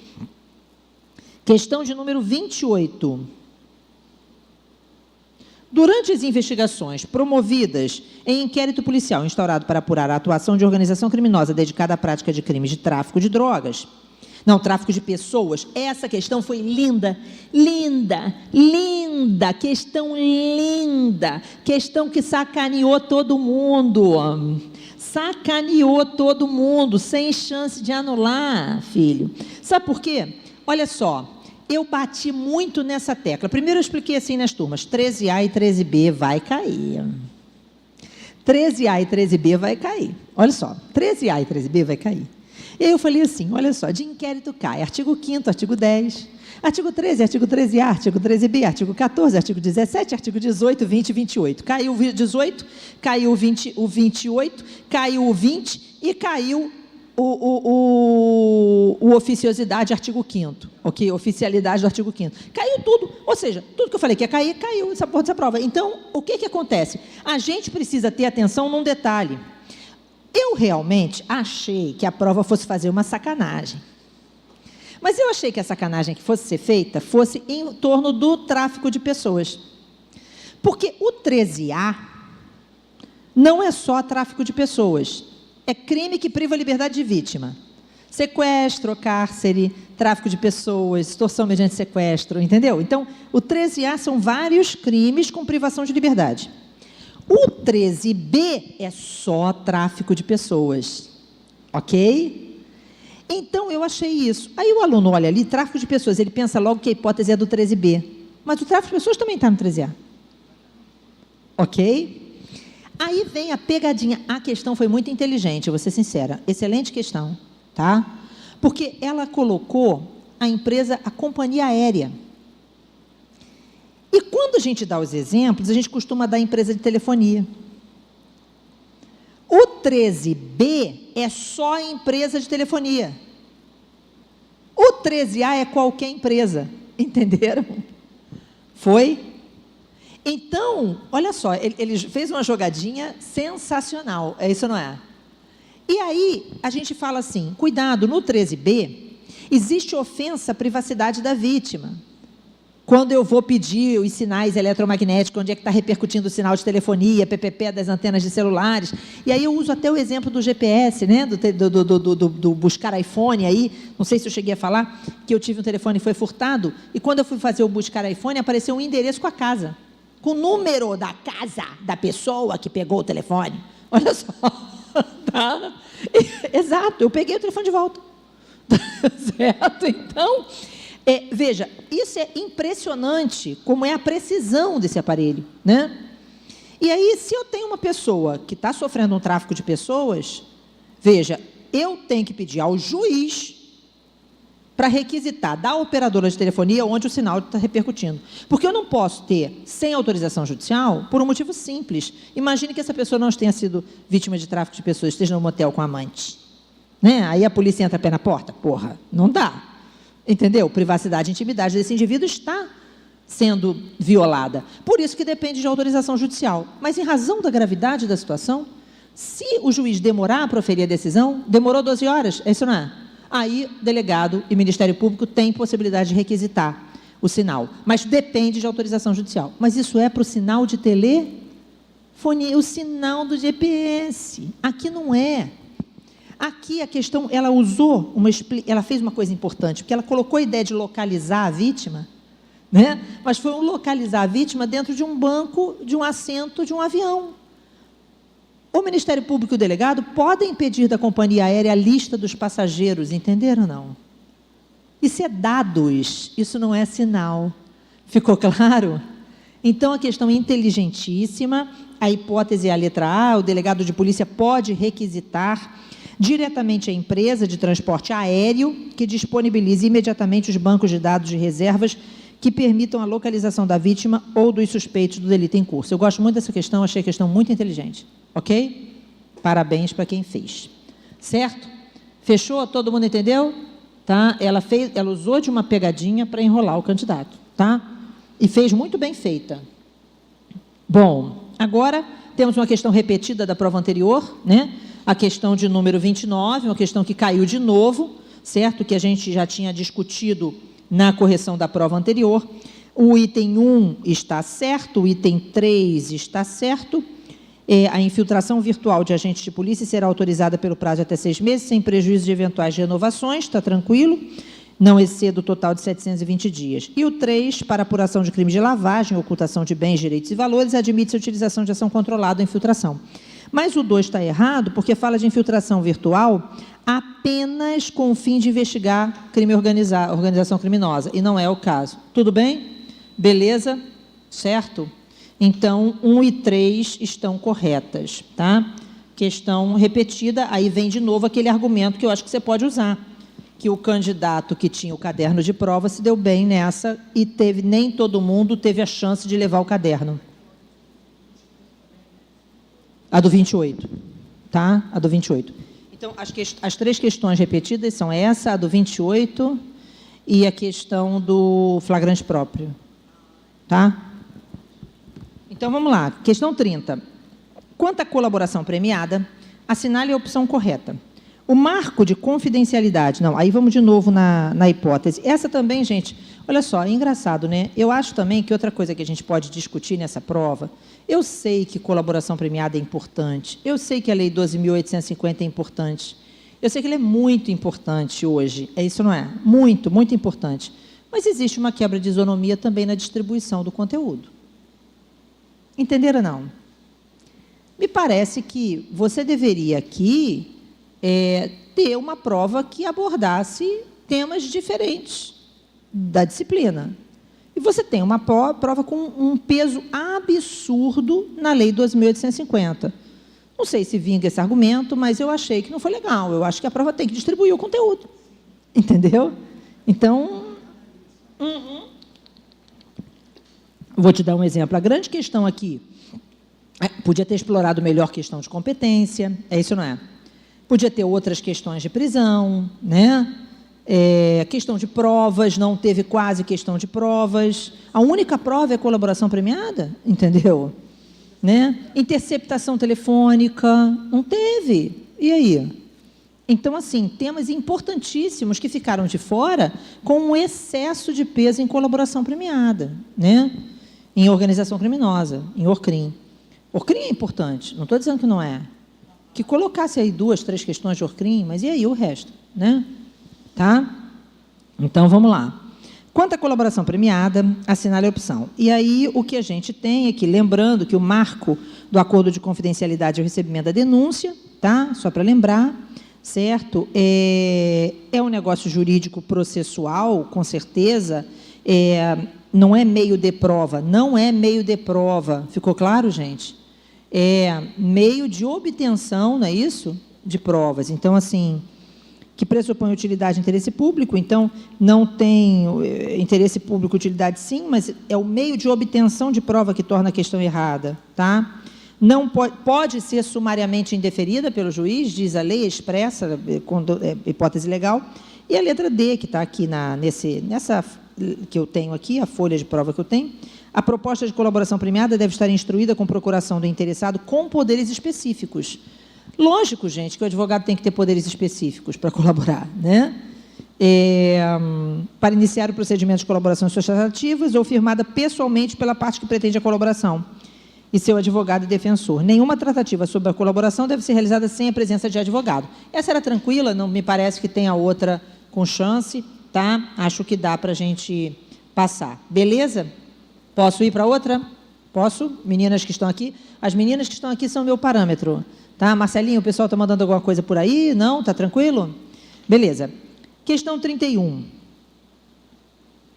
Questão de número 28. Durante as investigações promovidas em inquérito policial instaurado para apurar a atuação de organização criminosa dedicada à prática de crimes de tráfico de drogas, não, tráfico de pessoas, essa questão foi linda, linda, linda, questão linda, questão que sacaneou todo mundo, sem chance de anular, filho. Sabe por quê? Olha só, eu bati muito nessa tecla. Primeiro eu expliquei assim nas turmas, 13A e 13B vai cair. 13A e 13B vai cair. Olha só, 13A e 13B vai cair. E aí eu falei assim, olha só, de inquérito cai, artigo 5º, artigo 10, artigo 13, artigo 13A, artigo 13B, artigo 14, artigo 17, artigo 18, 20 e 28. Caiu o 18, caiu o 28, caiu o 20 e caiu o oficiosidade, artigo 5º, ok? Oficialidade do artigo 5º. Caiu tudo, ou seja, tudo que eu falei que ia cair, caiu essa porra dessa prova. Então, o que acontece? A gente precisa ter atenção num detalhe. Eu realmente achei que a prova fosse fazer uma sacanagem. Mas eu achei que a sacanagem que fosse ser feita fosse em torno do tráfico de pessoas. Porque o 13A não é só tráfico de pessoas. É crime que priva a liberdade de vítima. Sequestro, cárcere, tráfico de pessoas, extorsão mediante sequestro, entendeu? Então, o 13A são vários crimes com privação de liberdade. O 13B é só tráfico de pessoas, ok? Então, eu achei isso. Aí o aluno olha ali, tráfico de pessoas, ele pensa logo que a hipótese é do 13B. Mas o tráfico de pessoas também está no 13A. Ok? Aí vem a pegadinha. A questão foi muito inteligente, vou ser sincera. Excelente questão, tá? Porque ela colocou a empresa, a companhia aérea. E quando a gente dá os exemplos, a gente costuma dar a empresa de telefonia. O 13B é só a empresa de telefonia. O 13A é qualquer empresa. Entenderam? Foi? Então, olha só, ele fez uma jogadinha sensacional. É isso, não é? E aí, a gente fala assim, cuidado, no 13b, existe ofensa à privacidade da vítima. Quando eu vou pedir os sinais eletromagnéticos, onde é que está repercutindo o sinal de telefonia, PPP das antenas de celulares, e aí eu uso até o exemplo do GPS, né, do buscar iPhone, aí, não sei se eu cheguei a falar, que eu tive um telefone e foi furtado, e quando eu fui fazer o buscar iPhone, apareceu um endereço com a casa, com o número da casa da pessoa que pegou o telefone. Olha só, tá? Exato, eu peguei o telefone de volta. Certo? Então... veja, isso é impressionante, como é a precisão desse aparelho, né? E aí, se eu tenho uma pessoa que está sofrendo um tráfico de pessoas, veja, eu tenho que pedir ao juiz para requisitar da operadora de telefonia onde o sinal está repercutindo. Porque eu não posso ter, sem autorização judicial, por um motivo simples. Imagine que essa pessoa não tenha sido vítima de tráfico de pessoas, esteja no motel com a amante. Né? Aí a polícia entra a pé na porta? Porra, não dá. Entendeu? Privacidade e intimidade desse indivíduo está sendo violada. Por isso que depende de autorização judicial. Mas, em razão da gravidade da situação, se o juiz demorar a proferir a decisão, demorou 12 horas, é isso não é? Aí, delegado e Ministério Público têm possibilidade de requisitar o sinal. Mas depende de autorização judicial. Mas isso é para o sinal de telefonia, o sinal do GPS. Aqui não é. Aqui a questão, ela ela fez uma coisa importante, porque ela colocou a ideia de localizar a vítima, né? Mas foi localizar a vítima dentro de um banco, de um assento de um avião. O Ministério Público e o delegado podem pedir da companhia aérea a lista dos passageiros, entenderam ou não? Isso é dados, isso não é sinal. Ficou claro? Então, a questão é inteligentíssima, a hipótese é a letra A, o delegado de polícia pode requisitar diretamente à empresa de transporte aéreo que disponibilize imediatamente os bancos de dados de reservas que permitam a localização da vítima ou dos suspeitos do delito em curso. Eu gosto muito dessa questão, achei a questão muito inteligente. Ok? Parabéns para quem fez. Certo? Fechou? Todo mundo entendeu? Tá? Ela usou de uma pegadinha para enrolar o candidato. Tá? E fez muito bem feita. Bom, agora temos uma questão repetida da prova anterior, né? A questão de número 29, uma questão que caiu de novo, certo? Que a gente já tinha discutido na correção da prova anterior. O item 1 está certo, o item 3 está certo. A infiltração virtual de agentes de polícia será autorizada pelo prazo de até 6 meses, sem prejuízo de eventuais renovações, está tranquilo, não exceda o total de 720 dias. E o 3, para apuração de crime de lavagem, ocultação de bens, direitos e valores, admite-se a utilização de ação controlada ou infiltração. Mas o 2 está errado, porque fala de infiltração virtual apenas com o fim de investigar crime organização criminosa, e não é o caso. Tudo bem? Beleza? Certo? Então, 1 e 3 estão corretas, tá? Questão repetida, aí vem de novo aquele argumento que eu acho que você pode usar, que o candidato que tinha o caderno de prova se deu bem nessa e nem todo mundo teve a chance de levar o caderno. A do 28, tá? A do 28. Então, as 3 questões repetidas são essa, a do 28 e a questão do flagrante próprio, tá? Então, vamos lá. Questão 30. Quanto à colaboração premiada, assinale a opção correta. O marco de confidencialidade... Não, aí vamos de novo na hipótese. Essa também, gente, olha só, é engraçado, né? Eu acho também que outra coisa que a gente pode discutir nessa prova, eu sei que colaboração premiada é importante, eu sei que a Lei 12.850 é importante, eu sei que ela é muito importante hoje, isso não é? Muito, muito importante. Mas existe uma quebra de isonomia também na distribuição do conteúdo. Entenderam, não? Me parece que você deveria aqui ter uma prova que abordasse temas diferentes da disciplina. E você tem uma prova com um peso absurdo na Lei 12.850. Não sei se vinga esse argumento, mas eu achei que não foi legal. Eu acho que a prova tem que distribuir o conteúdo. Entendeu? Então, vou te dar um exemplo. A grande questão aqui, podia ter explorado melhor questão de competência, isso não é? Podia ter outras questões de prisão, né? Questão de provas, não teve quase questão de provas. A única prova é a colaboração premiada, entendeu? Né? Interceptação telefônica, não teve. E aí? Então, assim, temas importantíssimos que ficaram de fora com um excesso de peso em colaboração premiada, né? Em organização criminosa, em ORCRIM. ORCRIM é importante, não estou dizendo que não é. Que colocasse aí 2, 3 questões de ORCRIM, mas e aí o resto, né? Tá? Então, vamos lá. Quanto à colaboração premiada, assinale a opção. E aí, o que a gente tem aqui, lembrando que o marco do acordo de confidencialidade é o recebimento da denúncia, tá? Só para lembrar, certo? É um negócio jurídico processual, com certeza, não é meio de prova, não é meio de prova. Ficou claro, gente? É meio de obtenção, não é isso? De provas. Então, assim, que pressupõe utilidade e interesse público, então, não tem interesse público, utilidade sim, mas é o meio de obtenção de prova que torna a questão errada, tá? Não pode ser sumariamente indeferida pelo juiz, diz a lei expressa, hipótese legal, e a letra D, que está aqui nessa que eu tenho aqui, a folha de prova que eu tenho, a proposta de colaboração premiada deve estar instruída com procuração do interessado com poderes específicos. Lógico, gente, que o advogado tem que ter poderes específicos para colaborar, né? Para iniciar o procedimento de colaboração associativas ou firmada pessoalmente pela parte que pretende a colaboração e seu advogado e defensor. Nenhuma tratativa sobre a colaboração deve ser realizada sem a presença de advogado. Essa era tranquila, não me parece que tenha outra com chance, tá? Acho que dá para a gente passar. Beleza? Posso ir para outra? Posso? Meninas que estão aqui? As meninas que estão aqui são meu parâmetro. Tá? Marcelinho, o pessoal está mandando alguma coisa por aí? Não? Está tranquilo? Beleza. Questão 31.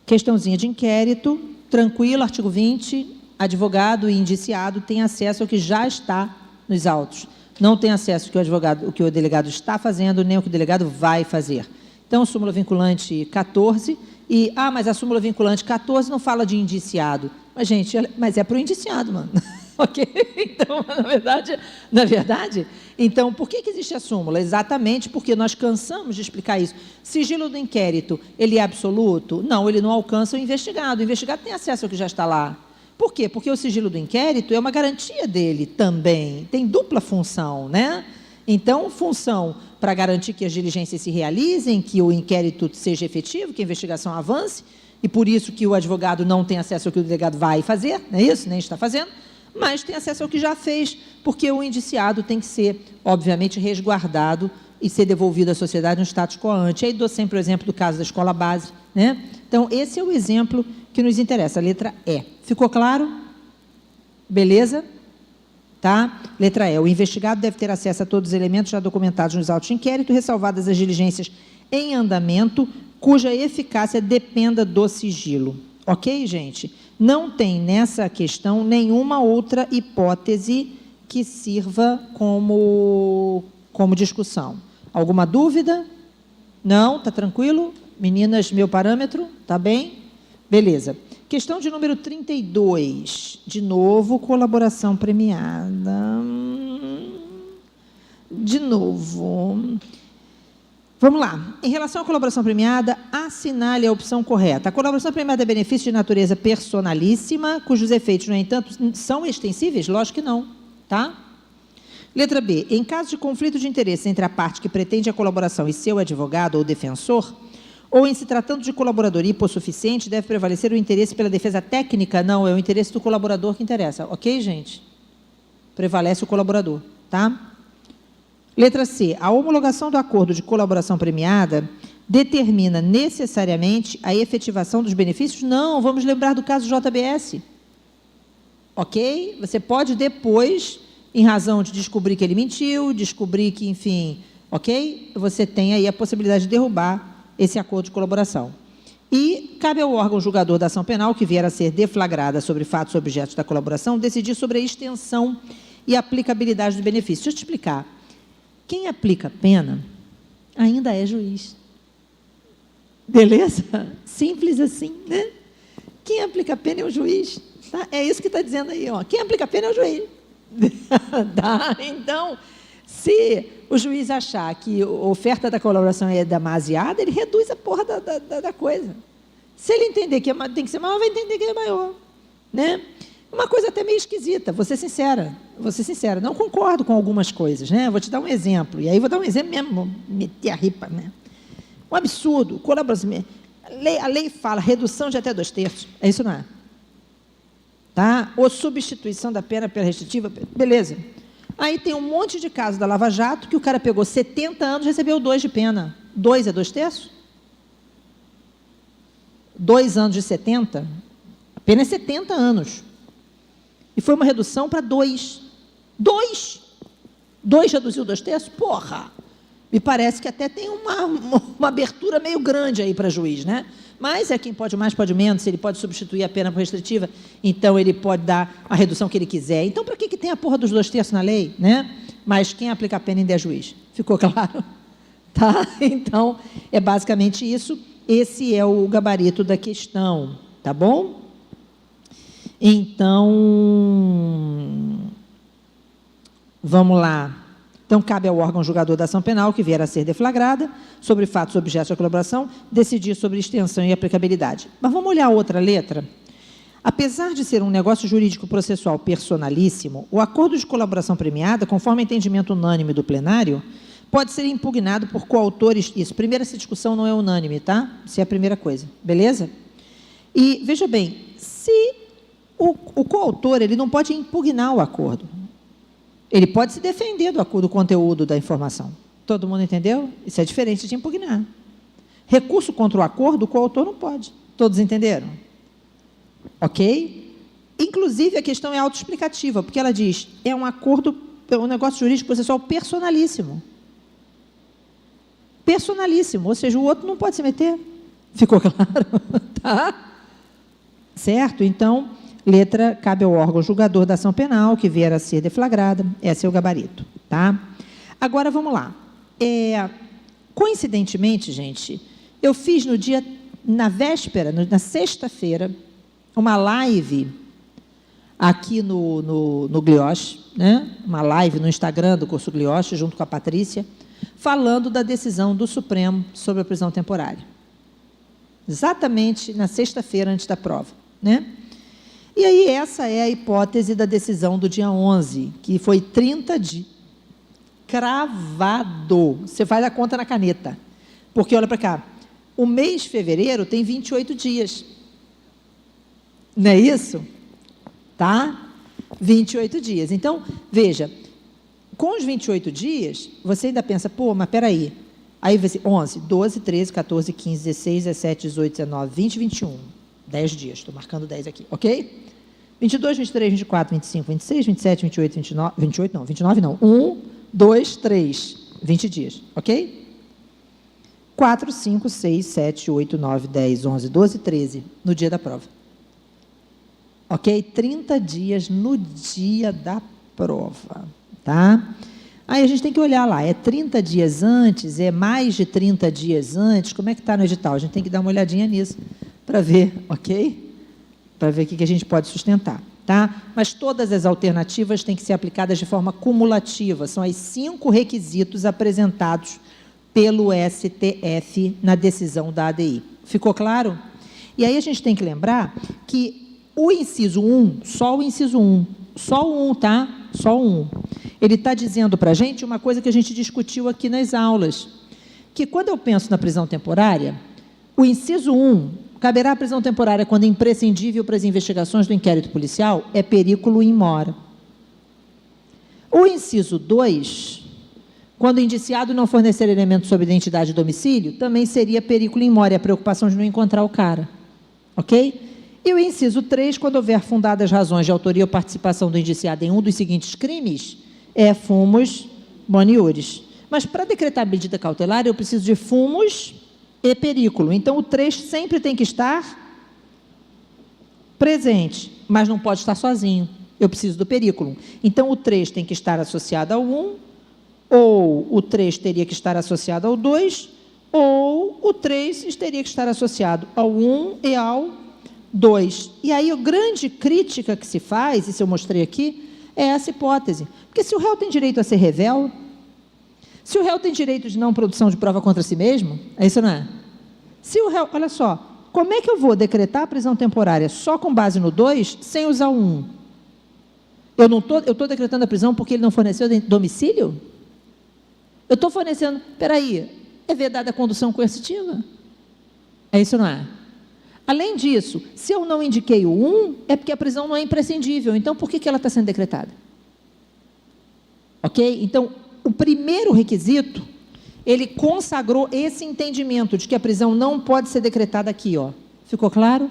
Questãozinha de inquérito. Tranquilo, artigo 20. Advogado e indiciado têm acesso ao que já está nos autos. Não tem acesso ao que o delegado está fazendo, nem ao que o delegado vai fazer. Então, súmula vinculante 14. Mas a súmula vinculante 14 não fala de indiciado. Mas, gente, mas é para o indiciado, mano. Ok? Então, na verdade, então, por que existe a súmula? Exatamente porque nós cansamos de explicar isso. Sigilo do inquérito, ele é absoluto? Não, ele não alcança o investigado. O investigado tem acesso ao que já está lá. Por quê? Porque o sigilo do inquérito é uma garantia dele também. Tem dupla função, né? Então, função para garantir que as diligências se realizem, que o inquérito seja efetivo, que a investigação avance, e por isso que o advogado não tem acesso ao que o delegado vai fazer, não é isso? Nem está fazendo, mas tem acesso ao que já fez, porque o indiciado tem que ser, obviamente, resguardado e ser devolvido à sociedade no status quo ante. Aí dou sempre o exemplo do caso da escola base, né? Então, esse é o exemplo que nos interessa, a letra E. Ficou claro? Beleza? Tá? Letra E. O investigado deve ter acesso a todos os elementos já documentados nos autos de inquérito, ressalvadas as diligências em andamento, cuja eficácia dependa do sigilo. Ok, gente? Não tem nessa questão nenhuma outra hipótese que sirva como discussão. Alguma dúvida? Não? Está tranquilo? Meninas, meu parâmetro? Está bem? Beleza. Questão de número 32. De novo, colaboração premiada. De novo. Vamos lá. Em relação à colaboração premiada, assinale a opção correta. A colaboração premiada é benefício de natureza personalíssima, cujos efeitos, no entanto, são extensíveis? Lógico que não. Tá? Letra B. Em caso de conflito de interesse entre a parte que pretende a colaboração e seu advogado ou defensor, ou em se tratando de colaborador hipossuficiente, deve prevalecer o interesse pela defesa técnica? Não, é o interesse do colaborador que interessa. Ok, gente? Prevalece o colaborador, tá? Letra C. A homologação do acordo de colaboração premiada determina necessariamente a efetivação dos benefícios? Não, vamos lembrar do caso JBS. Ok? Você pode depois, em razão de descobrir que ele mentiu, descobrir que, enfim, ok? Você tem aí a possibilidade de derrubar esse acordo de colaboração. E cabe ao órgão julgador da ação penal, que vier a ser deflagrada sobre fatos objetos da colaboração, decidir sobre a extensão e aplicabilidade do benefício. Deixa eu te explicar. Quem aplica a pena ainda é juiz. Beleza? Simples assim, né? Quem aplica a pena é o juiz. Tá? É isso que está dizendo aí. Ó. Quem aplica a pena é o juiz. Tá? Então, se o juiz achar que a oferta da colaboração é demasiada, ele reduz a porra da coisa. Se ele entender que tem que ser maior, vai entender que é maior. Né? Uma coisa até meio esquisita, vou ser sincera, não concordo com algumas coisas, né? Vou te dar um exemplo, e aí vou dar um exemplo mesmo, meter a ripa, né? Um absurdo, colaboração, a lei fala redução de até 2/3, é isso, não é? Tá? Ou substituição da pena pela restritiva, beleza. Aí tem um monte de casos da Lava Jato que o cara pegou 70 anos e recebeu 2 de pena. 2 é 2/3? 2 anos de 70? A pena é 70 anos. E foi uma redução para 2. 2! 2 reduziu 2/3? Porra! Me parece que até tem uma abertura meio grande aí para juiz, né? Mas é quem pode mais, pode menos, se ele pode substituir a pena por restritiva, então ele pode dar a redução que ele quiser. Então, para que tem a porra dos 2/3 na lei, né? Mas quem aplica a pena ainda é juiz. Ficou claro? Tá? Então, é basicamente isso. Esse é o gabarito da questão, tá bom? Então, vamos lá. Então, cabe ao órgão julgador da ação penal, que vier a ser deflagrada, sobre fatos objetos da colaboração, decidir sobre extensão e aplicabilidade. Mas vamos olhar a outra letra? Apesar de ser um negócio jurídico processual personalíssimo, o acordo de colaboração premiada, conforme entendimento unânime do plenário, pode ser impugnado por coautores. Isso, primeiro, essa discussão não é unânime, tá? Isso é a primeira coisa, beleza? E, veja bem, se o coautor, ele não pode impugnar o acordo. Ele pode se defender do conteúdo da informação. Todo mundo entendeu? Isso é diferente de impugnar. Recurso contra o acordo, o coautor não pode. Todos entenderam? Ok? Inclusive, a questão é autoexplicativa, porque ela diz, é um acordo, é um negócio jurídico processual personalíssimo. Personalíssimo, ou seja, o outro não pode se meter. Ficou claro? Tá? Certo? Então, letra, cabe ao órgão julgador da ação penal, que vier a ser deflagrada. Esse é o gabarito, tá? Agora, vamos lá. Coincidentemente, gente, eu fiz na véspera, na sexta-feira, uma live aqui no Glioche, né? Uma live no Instagram do curso Glioche, junto com a Patrícia, falando da decisão do Supremo sobre a prisão temporária. Exatamente na sexta-feira, antes da prova, né? E aí, essa é a hipótese da decisão do dia 11, que foi 30 dias. Cravado. Você faz a conta na caneta. Porque, olha para cá, o mês de fevereiro tem 28 dias. Não é isso? Tá? 28 dias. Então, veja, com os 28 dias, você ainda pensa, pô, mas peraí. Aí vai ser 11, 12, 13, 14, 15, 16, 17, 18, 19, 20, 21. 10 dias, estou marcando 10 aqui, ok? 22, 23, 24, 25, 26, 27, 28, 29, 28 não, 29 não, 1, 2, 3, 20 dias, ok? 4, 5, 6, 7, 8, 9, 10, 11, 12, 13, no dia da prova. Ok? 30 dias no dia da prova, tá? Aí a gente tem que olhar lá, é 30 dias antes, é mais de 30 dias antes, como é que está no edital? A gente tem que dar uma olhadinha nisso, para ver, ok? Para ver o que a gente pode sustentar, tá? Mas todas as alternativas têm que ser aplicadas de forma cumulativa, são os 5 requisitos apresentados pelo STF na decisão da ADI. Ficou claro? E aí a gente tem que lembrar que o inciso 1, só o inciso 1, só o 1, tá? Só o 1. Ele está dizendo para a gente uma coisa que a gente discutiu aqui nas aulas, que quando eu penso na prisão temporária, o inciso 1, caberá a prisão temporária quando imprescindível para as investigações do inquérito policial, é perículo in mora. O inciso 2, quando o indiciado não fornecer elementos sobre identidade e domicílio, também seria perículo in mora, a preocupação de não encontrar o cara. Ok? E o inciso 3, quando houver fundadas razões de autoria ou participação do indiciado em um dos seguintes crimes, é fumus boniuris. Mas, para decretar medida cautelar, eu preciso de fumus e perículo. Então, o 3 sempre tem que estar presente, mas não pode estar sozinho. Eu preciso do perículo. Então, o 3 tem que estar associado ao 1, ou o 3 teria que estar associado ao 2, ou o 3 teria que estar associado ao 1 e ao 2. E aí, a grande crítica que se faz, isso eu mostrei aqui, é essa hipótese. Porque se o réu tem direito a ser revel, se o réu tem direito de não produção de prova contra si mesmo, é isso, não é? Se o réu, olha só, como é que eu vou decretar a prisão temporária só com base no 2, sem usar o 1? Eu estou decretando a prisão porque ele não forneceu domicílio? Eu estou fornecendo, peraí, é vedada a condução coercitiva? É isso, não é? Além disso, se eu não indiquei o 1, é porque a prisão não é imprescindível. Então, por que ela está sendo decretada? Ok? Então, o primeiro requisito, ele consagrou esse entendimento de que a prisão não pode ser decretada aqui, ó. Ficou claro?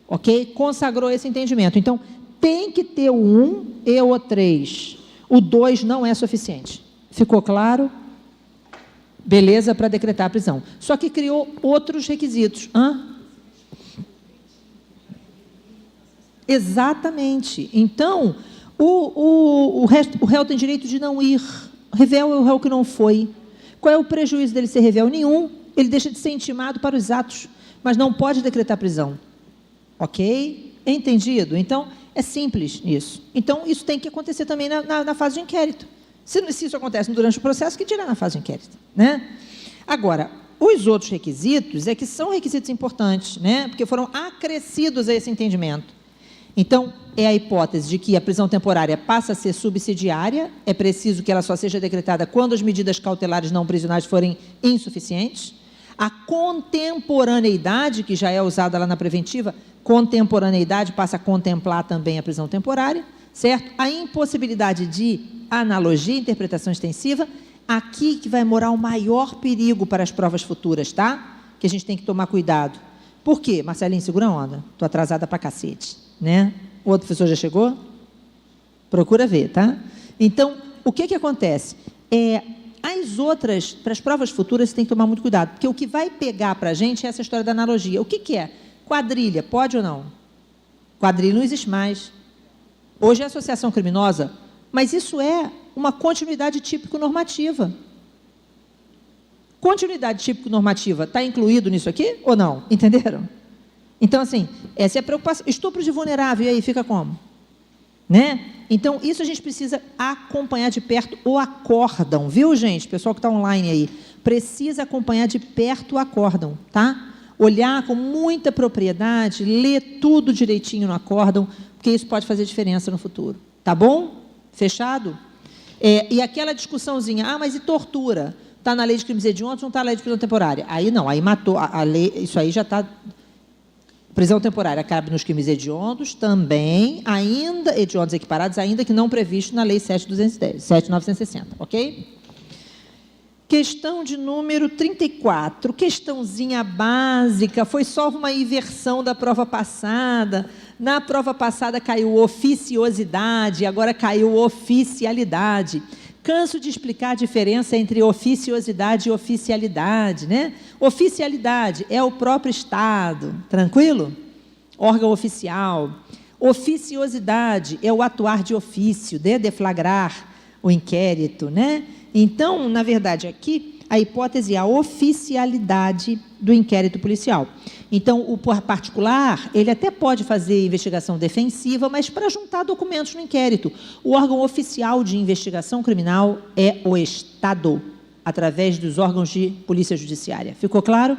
Ok? Consagrou esse entendimento. Então, tem que ter o 1 e o 3. O 2 não é suficiente. Ficou claro? Beleza, para decretar a prisão. Só que criou outros requisitos. Exatamente. Então, o réu tem direito de não ir. Revel é o réu que não foi. Qual é o prejuízo dele ser revel? Nenhum. Ele deixa de ser intimado para os atos, mas não pode decretar prisão. Ok? Entendido? Então, é simples isso. Então, isso tem que acontecer também na fase de inquérito. Se isso acontece durante o processo, que dirá na fase de inquérito, né? Agora, os outros requisitos é que são requisitos importantes, né? Porque foram acrescidos a esse entendimento. Então, é a hipótese de que a prisão temporária passa a ser subsidiária, é preciso que ela só seja decretada quando as medidas cautelares não prisionais forem insuficientes. A contemporaneidade, que já é usada lá na preventiva, contemporaneidade passa a contemplar também a prisão temporária, certo? A impossibilidade de analogia, interpretação extensiva, aqui que vai morar o maior perigo para as provas futuras, tá? Que a gente tem que tomar cuidado. Por quê? Marcelinho, segura a onda. Estou atrasada para cacete, né? O outro professor já chegou? Procura ver, tá? Então, o que acontece? Para as provas futuras, você tem que tomar muito cuidado, porque o que vai pegar para a gente é essa história da analogia. O que é? Quadrilha, pode ou não? Quadrilha não existe mais. Hoje é associação criminosa, mas isso é uma continuidade típico-normativa. Continuidade típico-normativa está incluído nisso aqui ou não? Entenderam? Então, assim, essa é a preocupação. Estupro de vulnerável, e aí fica como? Né? Então, isso a gente precisa acompanhar de perto o acórdão, viu, gente? Pessoal que está online aí, precisa acompanhar de perto o acórdão, tá? Olhar com muita propriedade, ler tudo direitinho no acórdão, porque isso pode fazer diferença no futuro. Tá bom? Fechado? E aquela discussãozinha, mas e tortura? Está na lei de crimes hediondos, não está na lei de prisão temporária? Aí não, aí matou, a lei, isso aí já está... Prisão temporária cabe nos crimes hediondos também, ainda, hediondos equiparados, ainda que não previsto na lei 7.210, 7.960, ok? Questão de número 34, questãozinha básica, foi só uma inversão da prova passada. Na prova passada caiu oficiosidade, agora caiu oficialidade. Canso de explicar a diferença entre oficiosidade e oficialidade, né? Oficialidade é o próprio Estado, tranquilo? Órgão oficial. Oficiosidade é o atuar de ofício, de deflagrar o inquérito, né? Então, na verdade, aqui a hipótese é a oficialidade do inquérito policial. Então, o particular, ele até pode fazer investigação defensiva, mas para juntar documentos no inquérito. O órgão oficial de investigação criminal é o Estado, através dos órgãos de polícia judiciária. Ficou claro?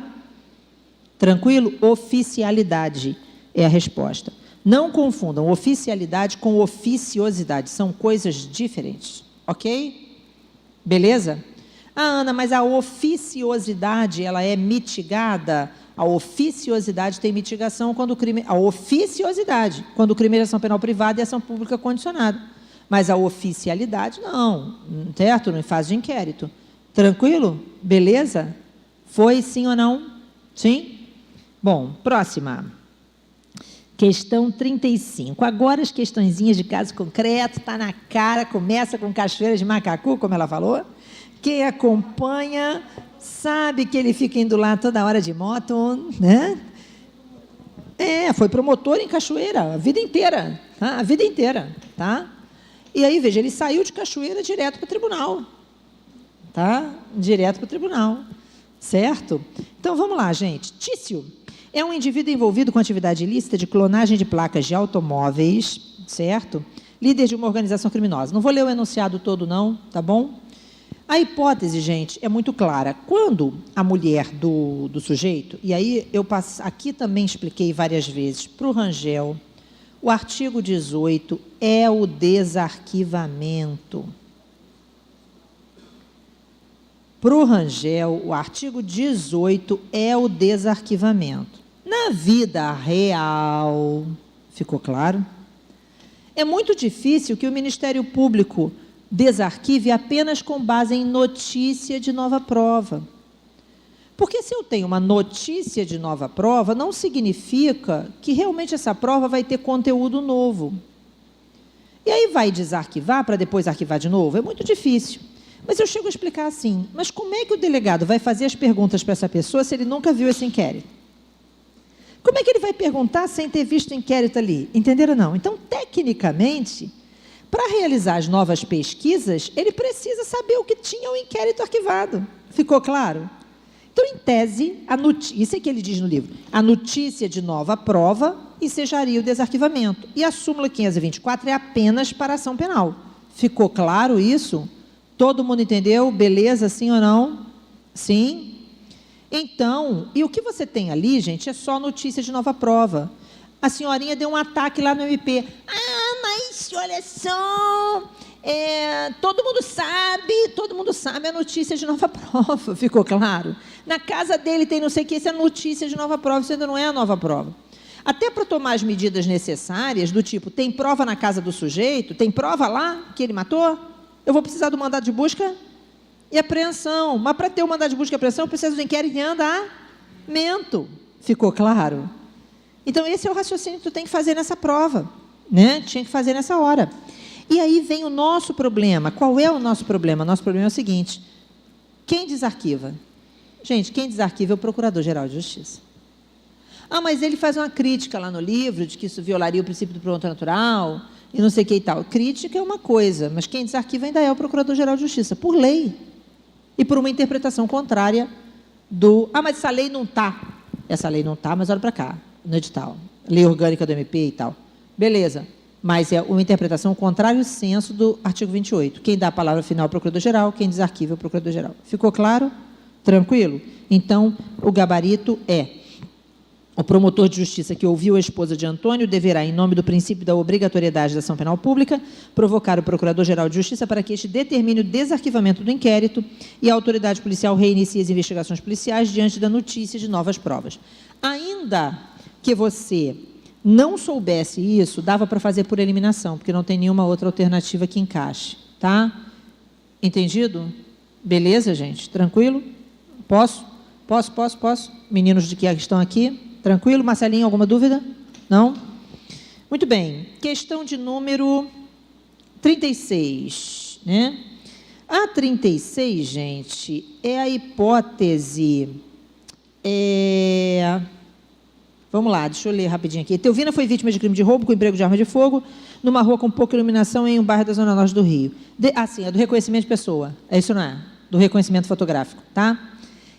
Tranquilo? Oficialidade é a resposta. Não confundam oficialidade com oficiosidade, são coisas diferentes, ok? Beleza? Ana, mas a oficiosidade, ela é mitigada? A oficiosidade tem mitigação quando o crime... A oficiosidade, quando o crime é ação penal privada e ação pública condicionada. Mas a oficialidade, não. Certo? Em fase de inquérito. Tranquilo? Beleza? Foi sim ou não? Sim? Bom, próxima. Questão 35. Agora as questõezinhas de caso concreto, está na cara, começa com Cachoeira de Macacu, como ela falou. Quem acompanha sabe que ele fica indo lá toda hora de moto, né? Foi promotor em Cachoeira a vida inteira, tá? A vida inteira, tá? E aí, veja, ele saiu de Cachoeira direto para o tribunal, tá? Direto para o tribunal, certo? Então, vamos lá, gente. Tício é um indivíduo envolvido com atividade ilícita de clonagem de placas de automóveis, certo? Líder de uma organização criminosa. Não vou ler o enunciado todo, não, tá bom? A hipótese, gente, é muito clara. Quando a mulher do sujeito, e aí eu aqui também expliquei várias vezes para o Rangel, O artigo 18 é o desarquivamento. Para o Rangel, o artigo 18 é o desarquivamento. Na vida real, ficou claro? É muito difícil que o Ministério Público desarquive apenas com base em notícia de nova prova. Porque se eu tenho uma notícia de nova prova, não significa que realmente essa prova vai ter conteúdo novo. E aí vai desarquivar para depois arquivar de novo? É muito difícil. Mas eu chego a explicar assim, mas como é que o delegado vai fazer as perguntas para essa pessoa se ele nunca viu esse inquérito? Como é que ele vai perguntar sem ter visto o inquérito ali? Entenderam ou não? Então, tecnicamente, para realizar as novas pesquisas, ele precisa saber o que tinha o inquérito arquivado. Ficou claro? Então, em tese, isso é que ele diz no livro, a notícia de nova prova ensejaria o desarquivamento. E a súmula 524 é apenas para ação penal. Ficou claro isso? Todo mundo entendeu? Beleza, sim ou não? Sim? Então, e o que você tem ali, gente, é só notícia de nova prova. A senhorinha deu um ataque lá no MP. Ah, mas olha só, todo mundo sabe a notícia de nova prova, ficou claro? Na casa dele tem não sei o que, isso é notícia de nova prova, isso ainda não é a nova prova. Até para tomar as medidas necessárias, do tipo, tem prova na casa do sujeito, tem prova lá que ele matou? Eu vou precisar do mandado de busca e apreensão. Mas para ter o mandado de busca e apreensão, eu preciso do inquérito em andamento. Ficou claro? Então, esse é o raciocínio que tu tem que fazer nessa prova, né? Tinha que fazer nessa hora. E aí vem o nosso problema. Qual é o nosso problema? Nosso problema é o seguinte: quem desarquiva? Gente, quem desarquiva é o Procurador-Geral de Justiça. Ah, mas ele faz uma crítica lá no livro de que isso violaria o princípio do pronto natural e não sei o que e tal. Crítica é uma coisa, mas quem desarquiva ainda é o Procurador-Geral de Justiça, por lei. E por uma interpretação contrária do... Ah, mas essa lei não está. Essa lei não está, mas olha para cá, no edital. Lei orgânica do MP e tal. Beleza, mas é uma interpretação contrária ao senso do artigo 28. Quem dá a palavra final é o Procurador-Geral, quem desarquiva é o Procurador-Geral. Ficou claro? Tranquilo? Então, o gabarito é: o promotor de justiça que ouviu a esposa de Antônio deverá, em nome do princípio da obrigatoriedade da ação penal pública, provocar o Procurador-Geral de Justiça para que este determine o desarquivamento do inquérito e a autoridade policial reinicie as investigações policiais diante da notícia de novas provas. Ainda que você não soubesse isso, dava para fazer por eliminação, porque não tem nenhuma outra alternativa que encaixe, tá? Entendido? Beleza, gente? Tranquilo? Posso? Posso? Meninos de que estão aqui? Tranquilo? Marcelinho, alguma dúvida? Não? Muito bem. Questão de número 36, né? A 36, gente, é a hipótese... Vamos lá, deixa eu ler rapidinho aqui. Teovina foi vítima de crime de roubo com emprego de arma de fogo numa rua com pouca iluminação em um bairro da Zona Norte do Rio. Sim, é do reconhecimento de pessoa. É isso, não é? Do reconhecimento fotográfico, tá?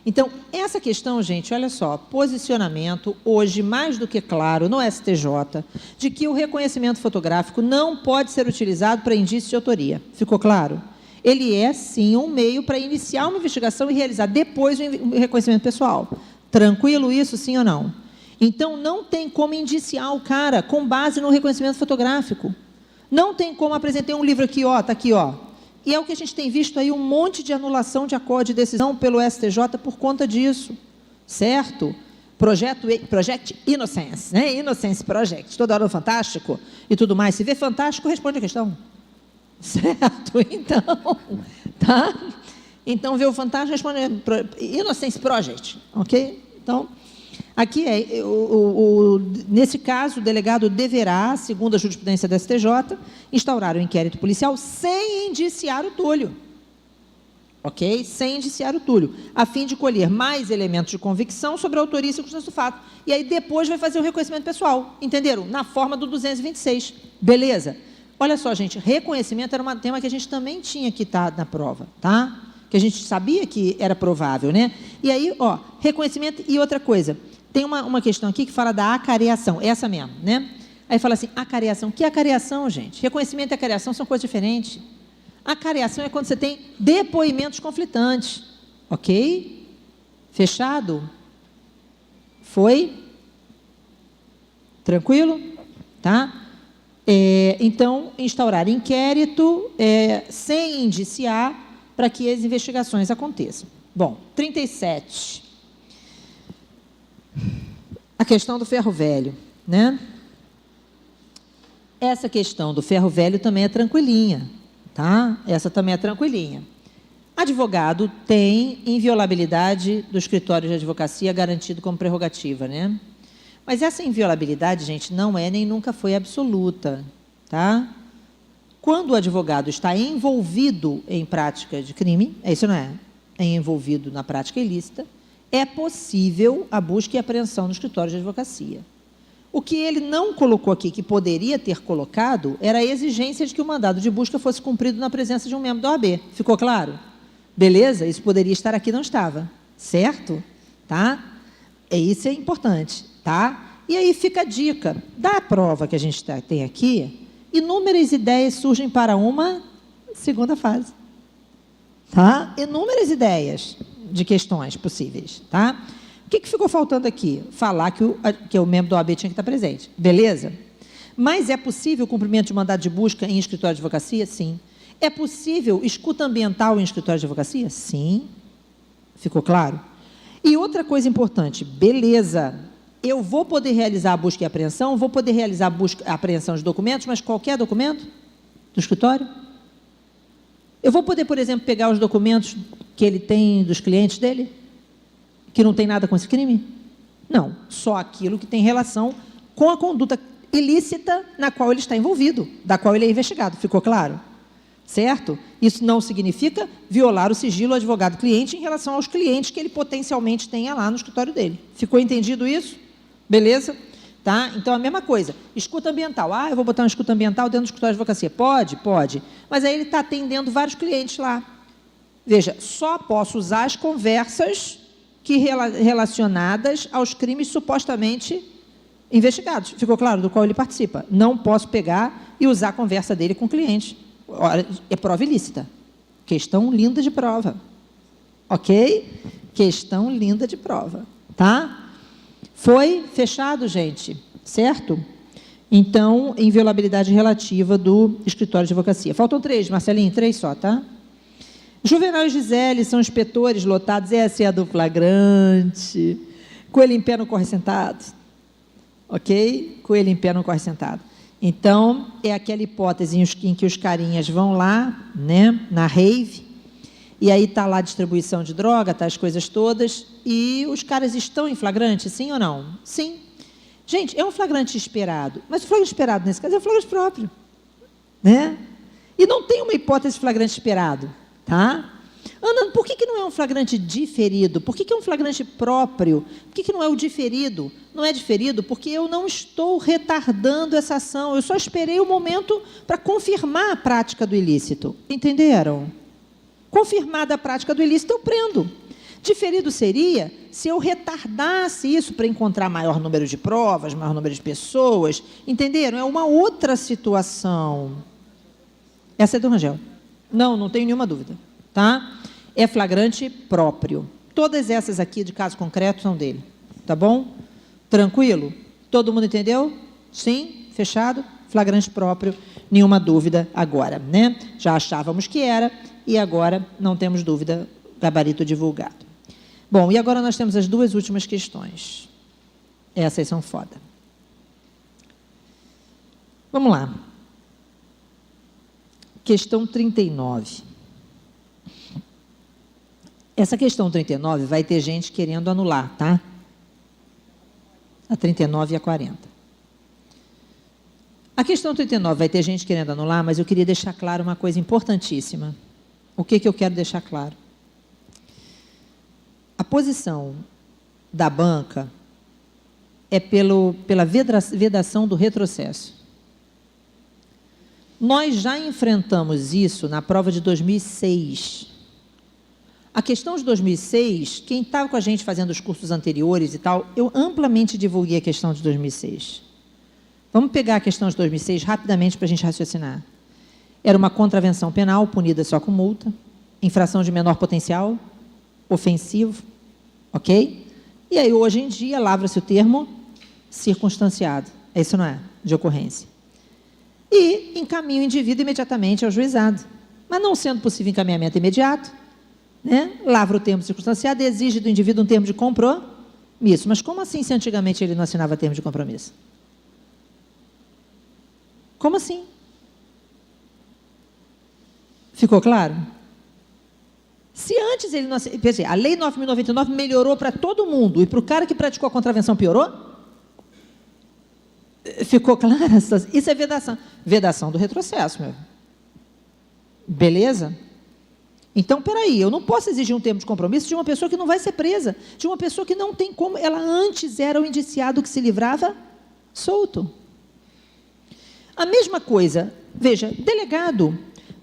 Então, essa questão, gente, olha só, posicionamento hoje mais do que claro no STJ de que o reconhecimento fotográfico não pode ser utilizado para indício de autoria. Ficou claro? Ele é, sim, um meio para iniciar uma investigação e realizar depois o reconhecimento pessoal. Tranquilo isso, sim ou não? Então, não tem como indiciar o cara com base no reconhecimento fotográfico. Não tem como apresentar um livro aqui, ó, está aqui, ó. E é o que a gente tem visto aí, um monte de anulação de acordo de decisão pelo STJ por conta disso, certo? Project Innocence, né? Innocence Project, toda hora no Fantástico e tudo mais. Se vê Fantástico, responde a questão. Certo? Então, tá? Então, vê o Fantástico, responde Innocence Project, ok? Então, aqui nesse caso, o delegado deverá, segundo a jurisprudência da STJ, instaurar o inquérito policial sem indiciar o Túlio. Ok? Sem indiciar o Túlio, a fim de colher mais elementos de convicção sobre a autoria e circunstância do fato. E aí depois vai fazer o reconhecimento pessoal. Entenderam? Na forma do 226. Beleza? Olha só, gente, reconhecimento era um tema que a gente também tinha que estar na prova, tá? Que a gente sabia que era provável, né? E aí, ó, reconhecimento e outra coisa. Tem uma questão aqui que fala da acareação, essa mesmo, né? Aí fala assim, acareação. Que acareação, gente? Reconhecimento e acareação são coisas diferentes. Acareação é quando você tem depoimentos conflitantes, ok? Fechado? Foi? Tranquilo? Tá? Então, instaurar inquérito sem indiciar para que as investigações aconteçam. Bom, 37. A questão do ferro velho, né? Essa questão do ferro velho também é tranquilinha, tá? Essa também é tranquilinha. Advogado tem inviolabilidade do escritório de advocacia garantido como prerrogativa, né? Mas essa inviolabilidade, gente, não é nem nunca foi absoluta, tá? Quando o advogado está envolvido em prática de crime, isso não é envolvido na prática ilícita, é possível a busca e apreensão no escritório de advocacia. O que ele não colocou aqui, que poderia ter colocado, era a exigência de que o mandado de busca fosse cumprido na presença de um membro da OAB. Ficou claro? Beleza? Isso poderia estar aqui, não estava. Certo? Tá? Isso é importante. Tá? E aí fica a dica. Da prova que a gente tem aqui, inúmeras ideias surgem para uma segunda fase. Tá? Inúmeras ideias de questões possíveis. Tá? O que ficou faltando aqui? Falar que o membro da OAB tinha que estar presente. Beleza? Mas é possível o cumprimento de mandado de busca em escritório de advocacia? Sim. É possível escuta ambiental em escritório de advocacia? Sim. Ficou claro? E outra coisa importante, beleza, eu vou poder realizar a busca e apreensão, vou poder realizar a apreensão de documentos, mas qualquer documento do escritório? Eu vou poder, por exemplo, pegar os documentos que ele tem dos clientes dele? Que não tem nada com esse crime? Não, só aquilo que tem relação com a conduta ilícita na qual ele está envolvido, da qual ele é investigado. Ficou claro? Certo? Isso não significa violar o sigilo advogado-cliente em relação aos clientes que ele potencialmente tenha lá no escritório dele. Ficou entendido isso? Beleza? Tá? Então, a mesma coisa. Escuta ambiental. Ah, eu vou botar uma escuta ambiental dentro do escritório de advocacia. Pode? Pode. Mas aí ele está atendendo vários clientes lá. Veja, só posso usar as conversas relacionadas aos crimes supostamente investigados. Ficou claro? Do qual ele participa. Não posso pegar e usar a conversa dele com o cliente. É prova ilícita. Questão linda de prova. Ok? Questão linda de prova. Tá? Foi fechado, gente. Certo? Então, inviolabilidade relativa do escritório de advocacia. Faltam 3, Marcelinho, 3 só, tá? Juvenal e Gisele são inspetores lotados. Essa é a do flagrante. Coelho em pé não corre sentado. Ok? Coelho em pé não corre sentado. Então, é aquela hipótese em que os carinhas vão lá, né, na rave, e aí está lá a distribuição de droga, está as coisas todas, e os caras estão em flagrante, sim ou não? Sim. Gente, é um flagrante esperado, mas o flagrante esperado, nesse caso, é um flagrante próprio. Né? E não tem uma hipótese de flagrante esperado. Tá? Ana, por que não é um flagrante diferido? Por que é um flagrante próprio? Por que não é o diferido? Não é diferido porque eu não estou retardando essa ação, eu só esperei o momento para confirmar a prática do ilícito. Entenderam? Confirmada a prática do ilícito, eu prendo. Diferido seria se eu retardasse isso para encontrar maior número de provas, maior número de pessoas. Entenderam? É uma outra situação. Essa é do Rangel. Não tenho nenhuma dúvida. Tá? É flagrante próprio. Todas essas aqui de caso concreto são dele. Tá bom? Tranquilo? Todo mundo entendeu? Sim? Fechado? Flagrante próprio, nenhuma dúvida agora, né? Já achávamos que era e agora não temos dúvida, gabarito divulgado. Bom, e agora nós temos as 2 últimas questões. Essas são foda. Vamos lá. Questão 39. Essa questão 39 vai ter gente querendo anular, tá? A 39 e a 40. A questão 39 vai ter gente querendo anular, mas eu queria deixar claro uma coisa importantíssima. O que eu quero deixar claro? A posição da banca é pela vedação do retrocesso. Nós já enfrentamos isso na prova de 2006. A questão de 2006, quem estava com a gente fazendo os cursos anteriores e tal, eu amplamente divulguei a questão de 2006. Vamos pegar a questão de 2006 rapidamente para a gente raciocinar. Era uma contravenção penal punida só com multa, infração de menor potencial, ofensivo, ok? E aí, hoje em dia, lavra-se o termo circunstanciado. Isso não é de ocorrência. e encaminha o indivíduo imediatamente ao juizado. Mas não sendo possível encaminhamento imediato, né, lavra o termo circunstanciado e exige do indivíduo um termo de compromisso. Mas como assim se antigamente ele não assinava termo de compromisso? Como assim? Ficou claro? Se antes ele não... Quer dizer, a Lei 9.099 melhorou para todo mundo e para o cara que praticou a contravenção piorou? Ficou clara? Isso é vedação. Vedação do retrocesso, meu. Beleza? Então, peraí, eu não posso exigir um termo de compromisso de uma pessoa que não vai ser presa, de uma pessoa que não tem como, ela antes era o indiciado que se livrava solto. A mesma coisa, veja, delegado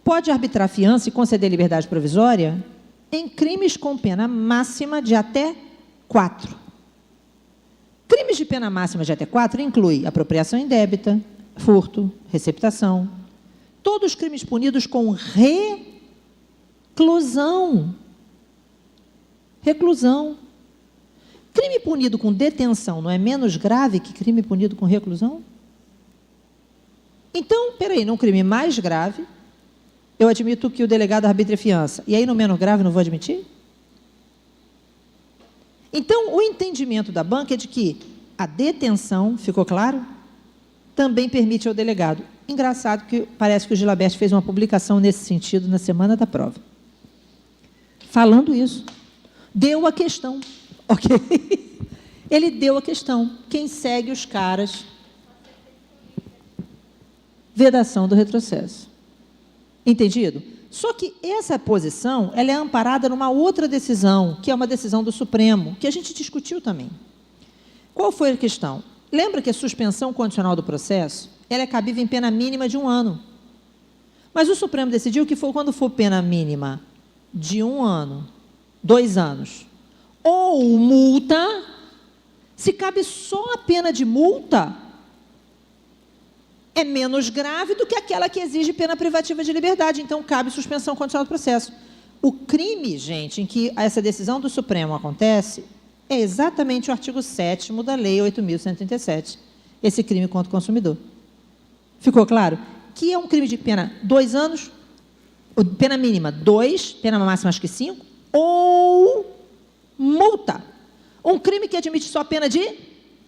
pode arbitrar fiança e conceder liberdade provisória em crimes com pena máxima de até 4. Crimes de pena máxima de até 4 inclui apropriação indébita, furto, receptação, todos os crimes punidos com reclusão. Reclusão. Crime punido com detenção não é menos grave que crime punido com reclusão? Então, peraí, num crime mais grave, eu admito que o delegado arbitre fiança. E aí, no menos grave, não vou admitir? Então, o entendimento da banca é de que a detenção, ficou claro? Também permite ao delegado. Engraçado que parece que o Gilabert fez uma publicação nesse sentido na semana da prova. Falando isso. Deu a questão. Ok? Ele deu a questão. Quem segue os caras? Vedação do retrocesso. Entendido? Só que essa posição, ela é amparada numa outra decisão, que é uma decisão do Supremo, que a gente discutiu também. Qual foi a questão? Lembra que a suspensão condicional do processo, ela é cabível em pena mínima de 1 ano. Mas o Supremo decidiu que quando for pena mínima de 1 ano, 2 anos, ou multa, se cabe só a pena de multa, é menos grave do que aquela que exige pena privativa de liberdade. Então, cabe suspensão condicional do processo. O crime, gente, em que essa decisão do Supremo acontece, é exatamente o artigo 7º da Lei 8.137. Esse crime contra o consumidor. Ficou claro? Que é um crime de pena 2 anos, pena mínima 2, pena máxima acho que 5, ou multa. Um crime que admite só pena de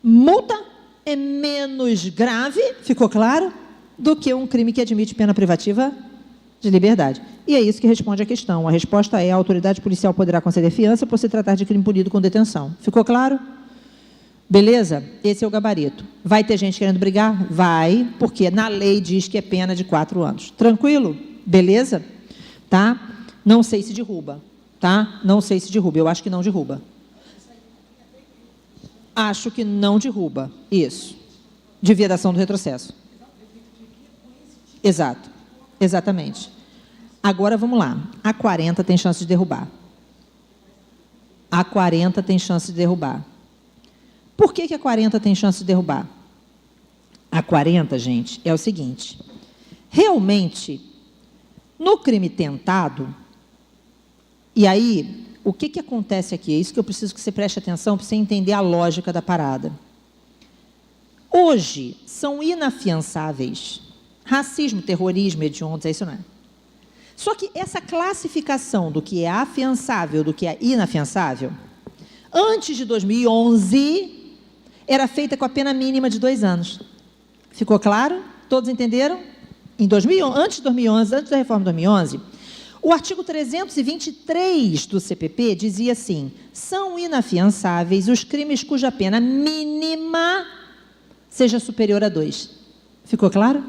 multa é menos grave, ficou claro, do que um crime que admite pena privativa de liberdade. E é isso que responde a questão. A resposta é: a autoridade policial poderá conceder fiança por se tratar de crime punido com detenção. Ficou claro? Beleza? Esse é o gabarito. Vai ter gente querendo brigar? Vai, porque na lei diz que é pena de 4 anos. Tranquilo? Beleza? Tá? Não sei se derruba. Tá? Não sei se derruba. Eu acho que não derruba. Acho que não derruba. Isso. De vedação do retrocesso. Exato. Exatamente. Agora, vamos lá. A 40 tem chance de derrubar. A 40 tem chance de derrubar. Por que a 40 tem chance de derrubar? A 40, gente, é o seguinte. Realmente, no crime tentado, e aí... O que acontece aqui? É isso que eu preciso que você preste atenção para você entender a lógica da parada. Hoje, são inafiançáveis racismo, terrorismo, hediondos, é isso não é? Só que essa classificação do que é afiançável, do que é inafiançável, antes de 2011, era feita com a pena mínima de 2 anos. Ficou claro? Todos entenderam? Antes de 2011, antes da reforma de 2011... O artigo 323 do CPP dizia assim: são inafiançáveis os crimes cuja pena mínima seja superior a 2. Ficou claro?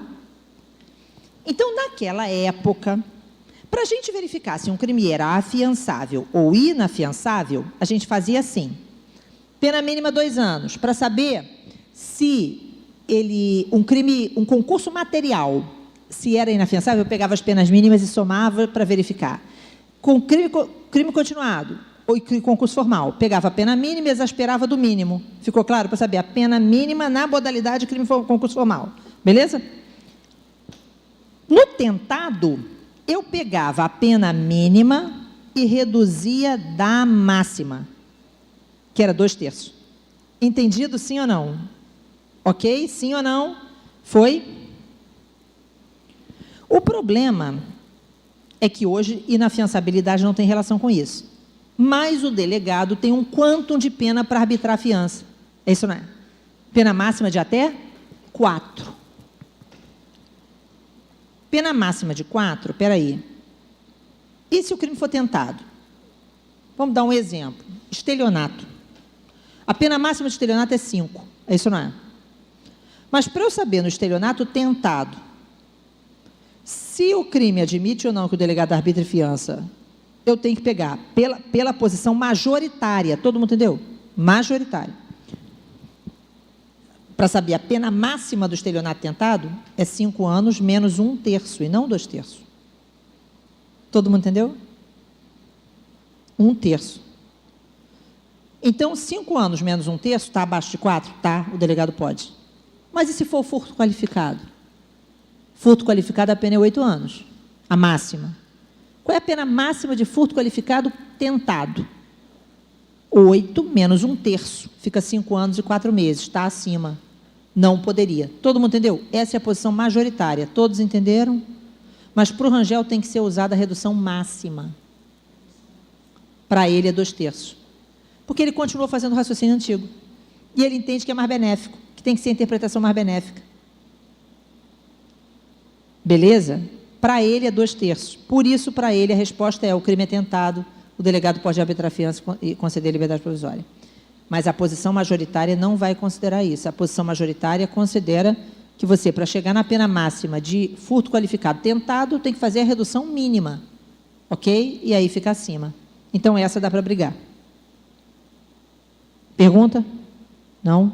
Então, naquela época, para a gente verificar se um crime era afiançável ou inafiançável, a gente fazia assim: pena mínima 2 anos, para saber se um concurso material, se era inafiançável, eu pegava as penas mínimas e somava para verificar. Com crime continuado, ou concurso formal, pegava a pena mínima e exasperava do mínimo. Ficou claro? Para saber a pena mínima na modalidade concurso formal. Beleza? No tentado, eu pegava a pena mínima e reduzia da máxima, que era 2/3. Entendido, sim ou não? Ok? Sim ou não? Foi? O problema é que hoje inafiançabilidade não tem relação com isso. Mas o delegado tem um quantum de pena para arbitrar a fiança. É isso, não é? Pena máxima de até 4. Pena máxima de 4, peraí. E se o crime for tentado? Vamos dar um exemplo. Estelionato. A pena máxima de estelionato é 5. É isso, não é? Mas para eu saber no estelionato tentado, se o crime admite ou não que o delegado arbitre fiança, eu tenho que pegar pela posição majoritária. Todo mundo entendeu? Majoritária. Para saber a pena máxima do estelionato tentado, é 5 anos menos 1/3, e não 2/3. Todo mundo entendeu? 1/3. Então, 5 anos menos 1/3, está abaixo de 4? Tá, o delegado pode. Mas e se for furto qualificado? Furto qualificado, a pena é 8 anos. A máxima. Qual é a pena máxima de furto qualificado tentado? 8 menos 1/3. Fica 5 anos e 4 meses. Está acima. Não poderia. Todo mundo entendeu? Essa é a posição majoritária. Todos entenderam? Mas para o Rangel tem que ser usada a redução máxima. Para ele é 2/3. Porque ele continuou fazendo o raciocínio antigo. E ele entende que é mais benéfico, que tem que ser a interpretação mais benéfica. Beleza? Para ele é 2/3. Por isso, para ele, a resposta é: o crime é tentado, o delegado pode arbitrar fiança e conceder liberdade provisória. Mas a posição majoritária não vai considerar isso. A posição majoritária considera que você, para chegar na pena máxima de furto qualificado tentado, tem que fazer a redução mínima. Ok? E aí fica acima. Então, essa dá para brigar. Pergunta? Não?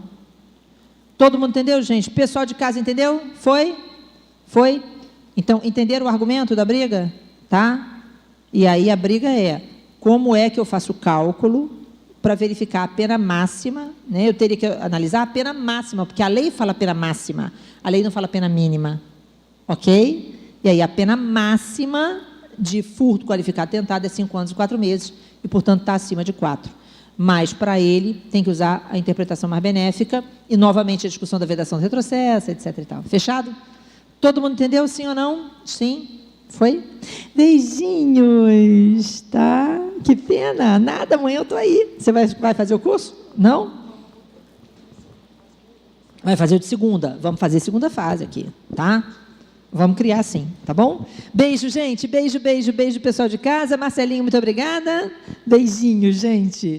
Todo mundo entendeu, gente? Pessoal de casa entendeu? Foi? Foi? Então, entenderam o argumento da briga? Tá? E aí a briga é: como é que eu faço o cálculo para verificar a pena máxima, né? Eu teria que analisar a pena máxima, porque a lei fala pena máxima, a lei não fala pena mínima. Ok? E aí a pena máxima de furto qualificado tentado é 5 anos e 4 meses, e, portanto, está acima de 4. Mas, para ele, tem que usar a interpretação mais benéfica e, novamente, a discussão da vedação do retrocesso, etc. e tal. Fechado? Todo mundo entendeu, sim ou não? Sim? Foi? Beijinhos, tá? Que pena, nada, amanhã eu estou aí. Você vai fazer o curso? Não? Vai fazer o de segunda. Vamos fazer segunda fase aqui, tá? Vamos criar sim, tá bom? Beijo, gente. Beijo, beijo, beijo, pessoal de casa. Marcelinho, muito obrigada. Beijinho, gente.